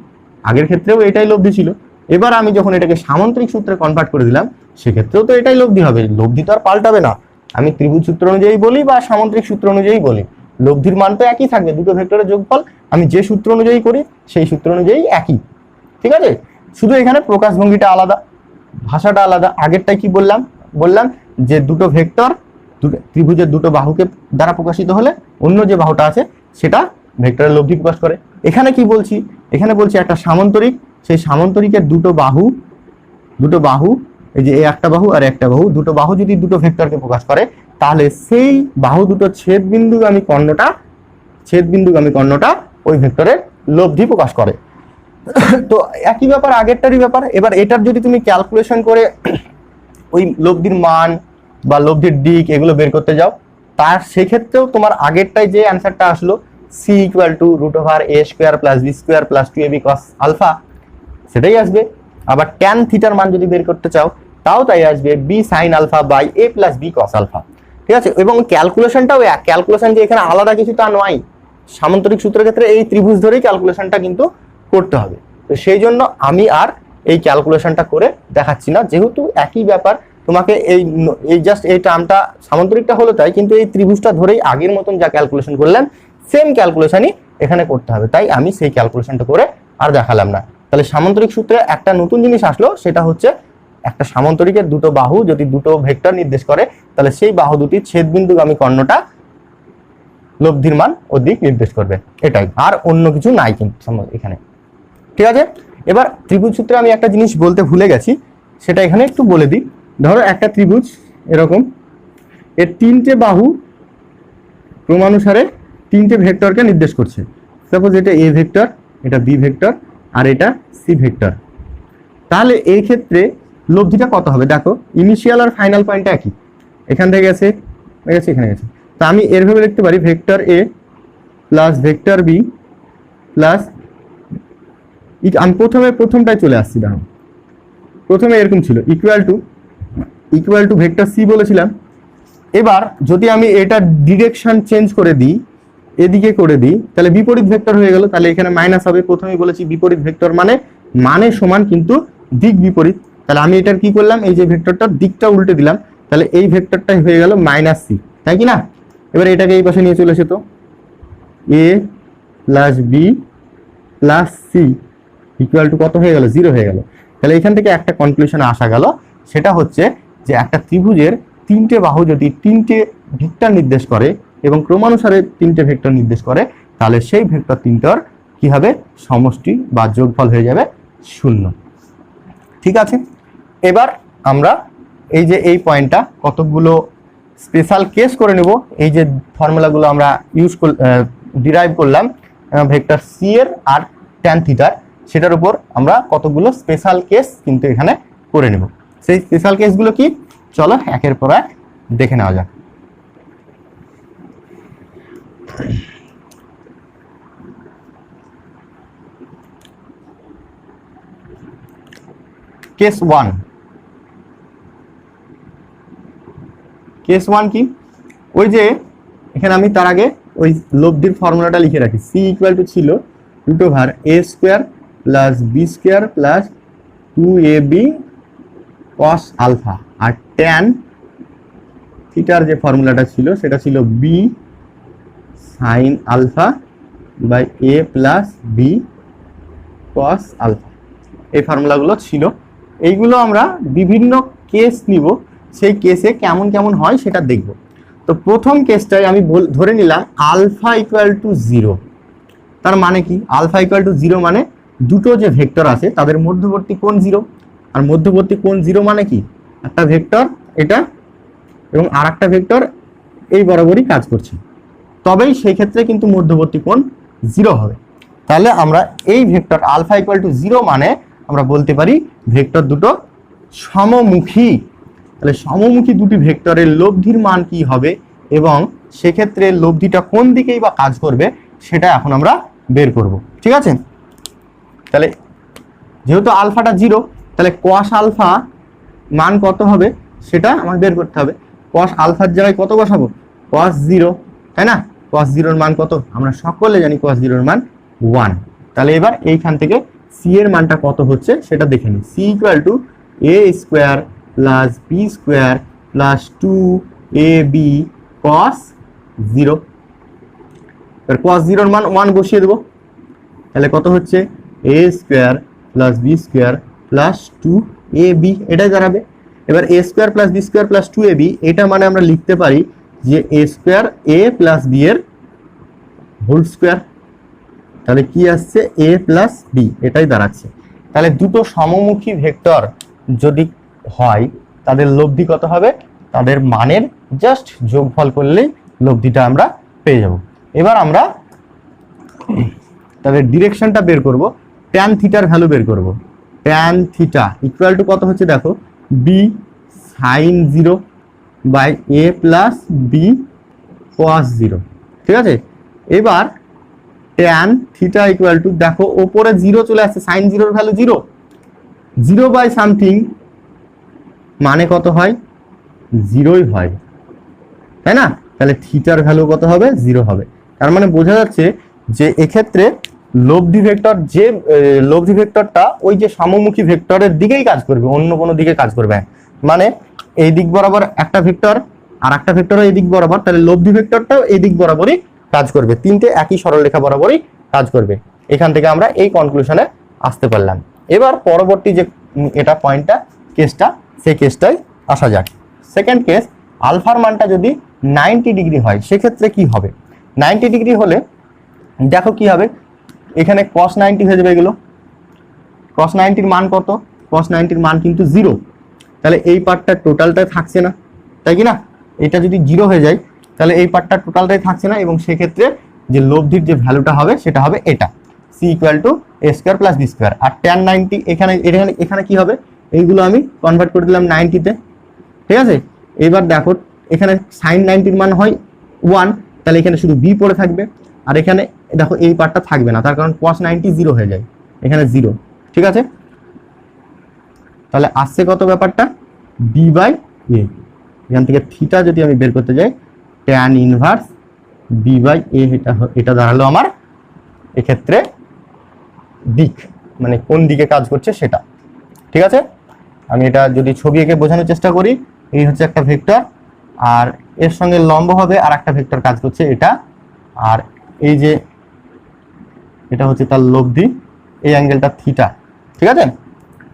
আগের ক্ষেত্রেও এটাই লব্ধি ছিল। এবার আমি যখন এটাকে সামান্তরিক সূত্রে কনভার্ট করে দিলাম, সেক্ষেত্রেও তো এটাই লব্ধি হবে, লব্ধি তো আর পাল্টাবে না। আমি ত্রিভুজ সূত্র অনুযায়ী বলি বা সামান্তরিক সূত্র অনুযায়ী বলি, লব্ধির মান তো একই থাকবে, দুটো ভেক্টরের যোগফল আমি যে সূত্র অনুযায়ী করি সেই সূত্র অনুযায়ী একই, ঠিক আছে। শুধু এখানে প্রকাশভঙ্গিটা আলাদা, ভাষাটা আলাদা। আগেরটাই কি বললাম, বললাম যে দুটো ভেক্টর ত্রিভুজের দুটো বাহুকে দ্বারা প্রকাশিত হলে অন্য যে বাহুটা আছে সেটা ভেক্টরের লব্ধি প্রকাশ করে। এখানে কি বলছি, এখানে বলছি একটা সামান্তরিক, সেই সামান্তরিকের দুটো বাহু, এই যে এই একটা বাহু আর একটা বাহু, দুটো বাহু যদি দুটো ভেক্টরকে প্রকাশ করে, তাহলে সেই বাহু দুটো ছেদবিন্দুগামী কর্ণটা ওই ভেক্টরের লব্ধি প্রকাশ করে। তো একই ব্যাপার, আগেরটারই ব্যাপার। এবার এটার যদি তুমি ক্যালকুলেশন করে ওই লব্ধির মান বা লব্ধির দিক এগুলো বের করতে যাও, তার সেক্ষেত্রেও তোমার আগেরটাই যে অ্যান্সারটা আসলো, C equal to √a² plus b² plus 2ab cos alpha, সেটাই আসবে। আবার ট্যান থিটার মান যদি বের করতে চাও, তাও তাই আসবে, B sine alpha by a plus b cos alpha, ঠিক আছে। এবং ক্যালকুলেশনটাও এক, ক্যালকুলেশন যে এখানে আলাদা কিছু তা নয়, সামান্তরিক সূত্রের ক্ষেত্রে এই ত্রিভুজ ধরেই ক্যালকুলেশনটা কিন্তু করতে হবে। তো সেই জন্য আমি আর এই ক্যালকুলেশনটা করে দেখাচ্ছি না, যেহেতু একই ব্যাপার। তোমাকে এই জাস্ট এই টার্মটা সামান্তরিকটা হলো তাই, কিন্তু এই ত্রিভুজটা ধরেই আগের মতন যা ক্যালকুলেশন করলেন সেম ক্যালকুলেশনই এখানে করতে হবে, তাই আমি সেই ক্যালকুলেশনটা করে আর দেখালাম না। তাহলে সামান্তরিক সূত্রে একটা নতুন জিনিস আসলো, সেটা হচ্ছে একটা সামান্তরিকের দুটো বাহু যদি দুটো ভেক্টর নির্দেশ করে, তাহলে সেই বাহু দুটির ছেদবিন্দুগামী কর্ণটা লব্ধির মান ও দিক নির্দেশ করবে, এটাই, আর অন্য কিছু নাই কিন্তু এখানে। ঠিক আছে, এবার ত্রিভুজ সূত্রে আমি একটা জিনিস বলতে ভুলে গেছি, সেটা এখানে একটু বলে দিই। ধরো একটা ত্রিভুজ এরকম, এর তিনটে বাহু ক্রমানুসারে তিনটে ভেক্টরকে নির্দেশ করছে। সাপোজ এটা এ ভেক্টর, এটা বি ভেক্টর, আর এটা সি ভেক্টর। তাহলে এই ক্ষেত্রে লব্ধিটা কত হবে? দেখো ইনিশিয়াল আর ফাইনাল পয়েন্ট একই, এখান থেকে গেছে এখানে গেছে। তা আমি এর ভাবে লিখতে পারি ভেক্টর এ প্লাস ভেক্টর বি প্লাস, আমি প্রথমটায় চলে আসছি। দেখো প্রথমে এরকম ছিল ইকুয়াল টু ভেক্টর সি বলেছিলাম। এবার যদি আমি এটা ডিরেকশন চেঞ্জ করে দিই, এদিকে করে দিই, তাহলে বিপরীত ভেক্টর হয়ে গেল। তাহলে এখানে মাইনাস হবে, প্রথমেই বলেছি বিপরীত ভেক্টর মানে সমান কিন্তু দিক বিপরীত। তাহলে আমি এটার কি করলাম, এই যে ভেক্টরটার দিকটা উল্টে দিলাম, তাহলে এই ভেক্টরটাই হয়ে গেল মাইনাস সি, তাই কি না? এবার এটাকে এই পাশে নিয়ে চলে এসে তো A plus B plus C equal to কত হয়ে গেল? 0 হয়ে গেল। তাহলে এখান থেকে একটা কনক্লুশনে আসা গেল, সেটা হচ্ছে যে একটা ত্রিভুজের তিনটে বাহু যদি তিনটে ভেক্টর নির্দেশ করে এবং ক্রমানুসারে তিনটে ভেক্টর নির্দেশ করে, তাহলে সেই ভেক্টর তিনটার কি হবে? সমষ্টি বা যোগফল হয়ে যাবে 0। ঠিক আছে, এবার আমরা এই যে এই পয়েন্টটা কতগুলো স্পেশাল কেস করে নেব। এই যে ফর্মুলাগুলো আমরা ডিরাইভ করলাম ভেক্টর সি এর আর ট্যান থিটার, সেটার উপর আমরা কতগুলো স্পেশাল কেস কিন্তু এখানে করে নেব। সেই স্পেশাল কেসগুলো কি, চলো একের পর এক দেখে নেওয়া যাক। কেস 1 কি, ওই যে এখানে আমি তার আগে ওই লব্ধির ফর্মুলাটা লিখে রাখি। সি ইকুয়াল টু ছিল √a square plus B square plus 2ab cos alpha, আর ট্যান থিটার যে ফর্মুলাটা ছিল সেটা ছিল B sine alpha by a plus B cos alpha. এই ফর্মুলাগুলো ছিল, এইগুলো আমরা বিভিন্ন কেস নিব, সেই কেসে কেমন কেমন হয় সেটা দেখব। তো প্রথম কেসটাই আমি ধরে নিলাম আলফা ইকুয়াল টু 0। তার মানে কি? আলফা ইকুয়াল টু 0 মানে দুটো যে ভেক্টর আছে তাদের মধ্যবর্তী কোণ 0, আর মধ্যবর্তী কোণ 0 মানে কি? একটা ভেক্টর এটা এবং আর একটা ভেক্টর এই বরাবরই কাজ করছে, তবেই সেই ক্ষেত্রে কিন্তু মধ্যবর্তী কোণ 0 হবে। তাহলে আমরা এই ভেক্টর আলফা ইকুয়াল টু 0 মানে আমরা বলতে পারি ভেক্টর দুটো সমমুখী। তাহলে সমমুখী দুটি ভেক্টরের লব্ধির মান কি হবে এবং সেক্ষেত্রে লব্ধিটা কোন দিকেই বা কাজ করবে সেটা এখন আমরা বের করব। ঠিক আছে, তাহলে যেহেতু আলফাটা 0, তাহলে cos আলফা মান কত হবে সেটা আমাদের বের করতে হবে। cos আলফার জায়গায় কত বসাবো? cos 0, তাই না? cos 0 এর মান কত? আমরা সকলে জানি cos 0 এর মান 1। তাহলে এবার এইখান থেকে c এর মানটা কত হচ্ছে সেটা দেখে নিই। c equal to a square plus B square plus 2ab cos 0। এবার cos 0 এর মান 1 বসিয়ে দেবো, তাহলে কত হচ্ছে? a square plus B square plus 2ab, এটাই দাঁড়াবে। এবার a square plus B square plus 2ab, এটা মানে আমরা লিখতে পারি যে a square a plus b এর হোল স্কোয়ার। তাহলে কি আসছে? a প্লাস b, এটাই দাঁড়াচ্ছে। তাহলে দুটো সমমুখী ভেক্টর যদি হয় তাদের লব্ধি কত হবে? তাদের মানের জাস্ট যোগফল করলেই লব্ধিটা আমরা পেয়ে যাব। এবার আমরা তাদের ডিরেকশনটা বের করব, ট্যান থিটার ভ্যালু বের করব। ট্যান থিটা ইকুয়াল টু কত হচ্ছে? দেখো B sine 0 by a plus B cos 0। ঠিক আছে, এবার ট্যান থিটা ইকুয়াল টু, দেখো ওপরে 0 চলে আসছে, সাইন 0 এর ভ্যালু 0 বাই সামথিং মানে কত হয়? 0ই হয়, তাই না? তাহলে থিটার ভ্যালু কত হবে? 0 হবে। তার মানে বোঝা যাচ্ছে যে এক্ষেত্রে লব্ধি ভেক্টরটা ওই যে সমমুখী ভেক্টরের দিকেই কাজ করবে, অন্য কোনো দিকে কাজ করবে। মানে এই দিক বরাবর একটা ভেক্টর আর একটা ভেক্টর এই দিক বরাবর, তাহলে লব্ধি ভেক্টরটাও এই দিক বরাবরই কাজ করবে, তিনটে একই সরলরেখা বরাবরই কাজ করবে। এখান থেকে আমরা এই কনক্লুশনে আসতে পারলাম। এবার পরবর্তী যে এটা পয়েন্টটা কেসটা, সেই কেসটাই আসা যাক। সেকেন্ড কেস, আলফার মানটা যদি 90 ডিগ্রি হয় সেক্ষেত্রে কি হবে? 90 ডিগ্রি হলে দেখো কি হবে, এখানে cos 90 হয়ে যাবে। এগুলো cos 90 মান কত? cos 90 মান কিন্তু 0, তাহলে এই পার্টটা টোটালটাই থাকছে না, তাই কি না? এটা যদি 0 হয়ে যায় তাহলে এই পার্টটা টোটালটাই থাকছে না, এবং সেক্ষেত্রে যে লব্ধির যে ভ্যালুটা হবে সেটা হবে এটা c = a square plus b square. আর tan 90 এখানে কি হবে, এইগুলো আমি কনভার্ট করে দিলাম 90 তে, ঠিক আছে? এবার দেখো এখানে sin 90 মান হয় 1, তাহলে এখানে শুধু b পড়ে থাকবে, আর এখানে দেখো এই পার্টটা থাকবে না, তার কারণ cos 90 0 হয়ে যায়, এখানে 0, ঠিক আছে? তাহলে আসছে কত ব্যাপারটা, b/a। এখান থেকে থিটা যদি আমি বের করতে যাই, tan ইনভার্স b/a, এটা দাঁড়ালো আমার এক্ষেত্রে দিক, মানে কোন দিকে কাজ করছে সেটা, ঠিক আছে? আমি এটা যদি ছবি এঁকে বোঝানোর চেষ্টা করি, এই হচ্ছে একটা ভেক্টর, আর এর সঙ্গে লম্ব হবে আর একটা ভেক্টর কাজ করছে এটা, আর এই যে এটা হচ্ছে তার লব্ধি, এই অ্যাঙ্গেলটা থিটা, ঠিক আছে?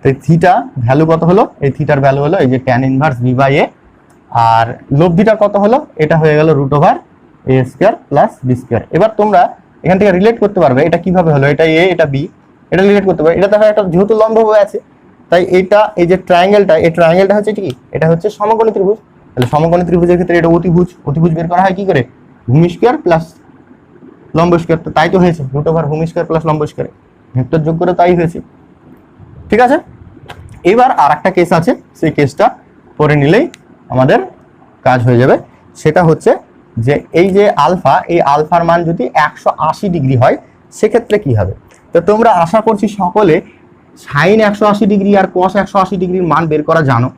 তো থিটা ভ্যালু কত হলো? এই থিটার ভ্যালু হলো এই যে tan ইনভার্স b/a, আর লব্ধিটা কত হলো? এটা হয়ে গেল √a square plus b square. এবার তোমরা এখান থেকে রিলেট করতে পারবে এটা কিভাবে হলো, এটা a এটা b, এটা রিলেট করতে পারবে। এটা দেখো একটা যেহেতু লম্ব হয়ে আছে, তাই এটা এই যে ট্রায়াঙ্গেলটা, এই ট্রায়াঙ্গেলটা হচ্ছে কি, এটা হচ্ছে সমকোণী ত্রিভুজ। তাহলে সমকোণী ত্রিভুজের ক্ষেত্রে এটা অতিভুজ বের করা হয় কি করে, ভূমি স্কয়ার প্লাস লম্ব স্কয়ার। তো তাই তো হয়েছে, √ভূমি স্কয়ার প্লাস লম্ব স্কয়ার, ভেক্টর যোগ করে তাই হয়েছে, ঠিক আছে? এবার আর একটা কেস আছে, সেই কেসটা পরে নিলেই আমাদের কাজ হয়ে যাবে। সেটা হচ্ছে যে এই যে আলফা, এই আলফার মান যদি 180 ডিগ্রি হয় সেক্ষেত্রে কি হবে? তো তোমরা আশা করছি সকলে সাইন 180 ডিগ্রি আর cos 180 ডিগ্রির মান বের করা জানো।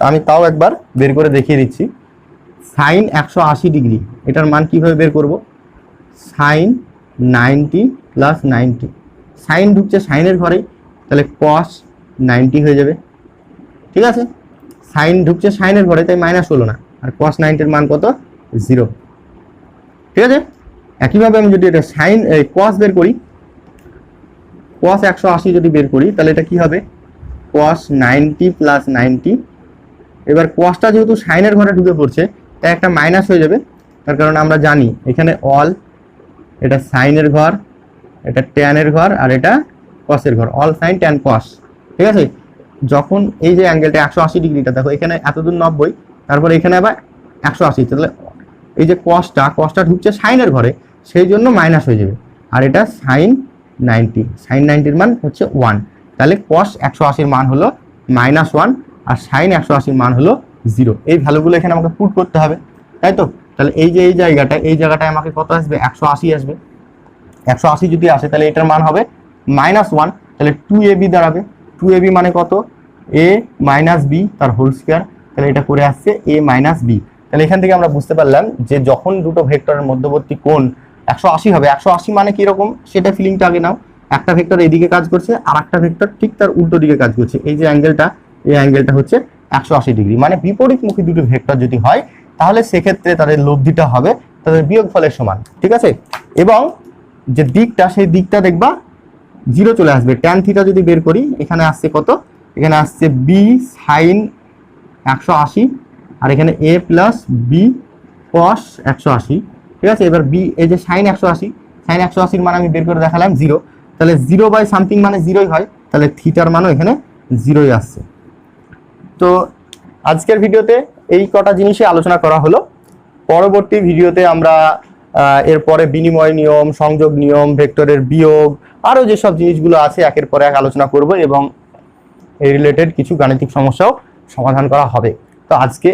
আমি তাও একবার বের করে দেখিয়ে দিচ্ছি। সাইন 180 ডিগ্রি এটার মান কিভাবে বের করব? সাইন 90 প্লাস 90, সাইন ঢুকছে সাইনের ঘরেই, তাহলে cos 90 হয়ে যাবে, ঠিক আছে? সাইন ঢুকছে সাইনের ঘরে, তাই মাইনাস হলো না, আর cos 90 এর মান কত, 0, ঠিক আছে? একইভাবে আমি যদি এটা সাইন cos বের করি, cos 180 যদি বের করি তাহলে এটা কি হবে, cos 90 প্লাস 90। এবার cosটা যেহেতু সাইনের ঘরে ঢুকে পড়ছে তাই একটা মাইনাস হয়ে যাবে, তার কারণ আমরা জানি এখানে অল, এটা সাইনের ঘর, এটা ট্যানের ঘর, আর এটা কসের ঘর, অল সাইন ট্যান কস, ঠিক আছে? যখন এই যে অ্যাঙ্গেলটা 180 ডিগ্রিটা দেখো, এখানে এতদূর 90, তারপর এখানে আবার 180, তাহলে এই যে কসটা ঢুকছে সাইনের ঘরে, সেই জন্য মাইনাস হয়ে যাবে, আর এটা সাইন 90, সাইন 90 মান হচ্ছে 1, তাহলে cos 180 মান হলো -1 আর সাইন 180 মান হলো 0। এই ভ্যালুগুলো এখানে আমাকে পুট করতে হবে, তাই তো? তাহলে এই যে এই জায়গাটায় আমাকে কত আসবে, 180 আসবে। 180 যদি আসে তাহলে এটার মান হবে -1, তাহলে 2ab দাঁড়াবে। 2ab মানে কত, a মাইনাস b তার হোল স্কয়ার, তাহলে এটা করে আসছে a মাইনাস b। তাহলে এখান থেকে আমরা বুঝতে পারলাম যে যখন দুটো ভেক্টরের মধ্যবর্তী কোণ 180 হবে, 180 মানে কিরকম সেটা ফিলিংটা আগে নাও। একটা ভেক্টর এইদিকে কাজ করছে আর একটা ভেক্টর ঠিক তার উল্টো দিকে কাজ করছে, এই যে অ্যাঙ্গেলটা, এই অ্যাঙ্গেলটা হচ্ছে 180 ডিগ্রি। মানে বিপরীতমুখী দুটো ভেক্টর যদি হয় তাহলে সেক্ষেত্রে তাদের লব্ধিটা হবে তাদের বিয়োগফলের সমান, ঠিক আছে? এবং যে দিকটা, সেই দিকটা দেখবা 0 চলে আসবে। ট্যান থিটা যদি বের করি, এখানে আসছে কত, এখানে আসছে b সাইন 180, আর এখানে a প্লাস b cos 180, ঠিক আছে? এবার b, এই যে সাইন 180 মান আমি বের করে দেখালাম 0, তাহলে 0/সামথিং মানে 0ই হয়, তাহলে থিটার মানও এখানে 0ই আসছে। তো আজকের ভিডিওতে এই কটা জিনিসই আলোচনা করা হলো। পরবর্তী ভিডিওতে আমরা এরপরে বিনিময় নিয়ম, সংযোগ নিয়ম, ভেক্টরের বিয়োগ, আরও যেসব জিনিসগুলো আছে একের পর এক আলোচনা করব, এবং এই রিলেটেড কিছু গাণিতিক সমস্যাও সমাধান করা হবে। তো আজকে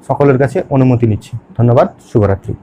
সকলের কাছে অনুমতি নিচ্ছি। ধন্যবাদ, শুভরাত্রি।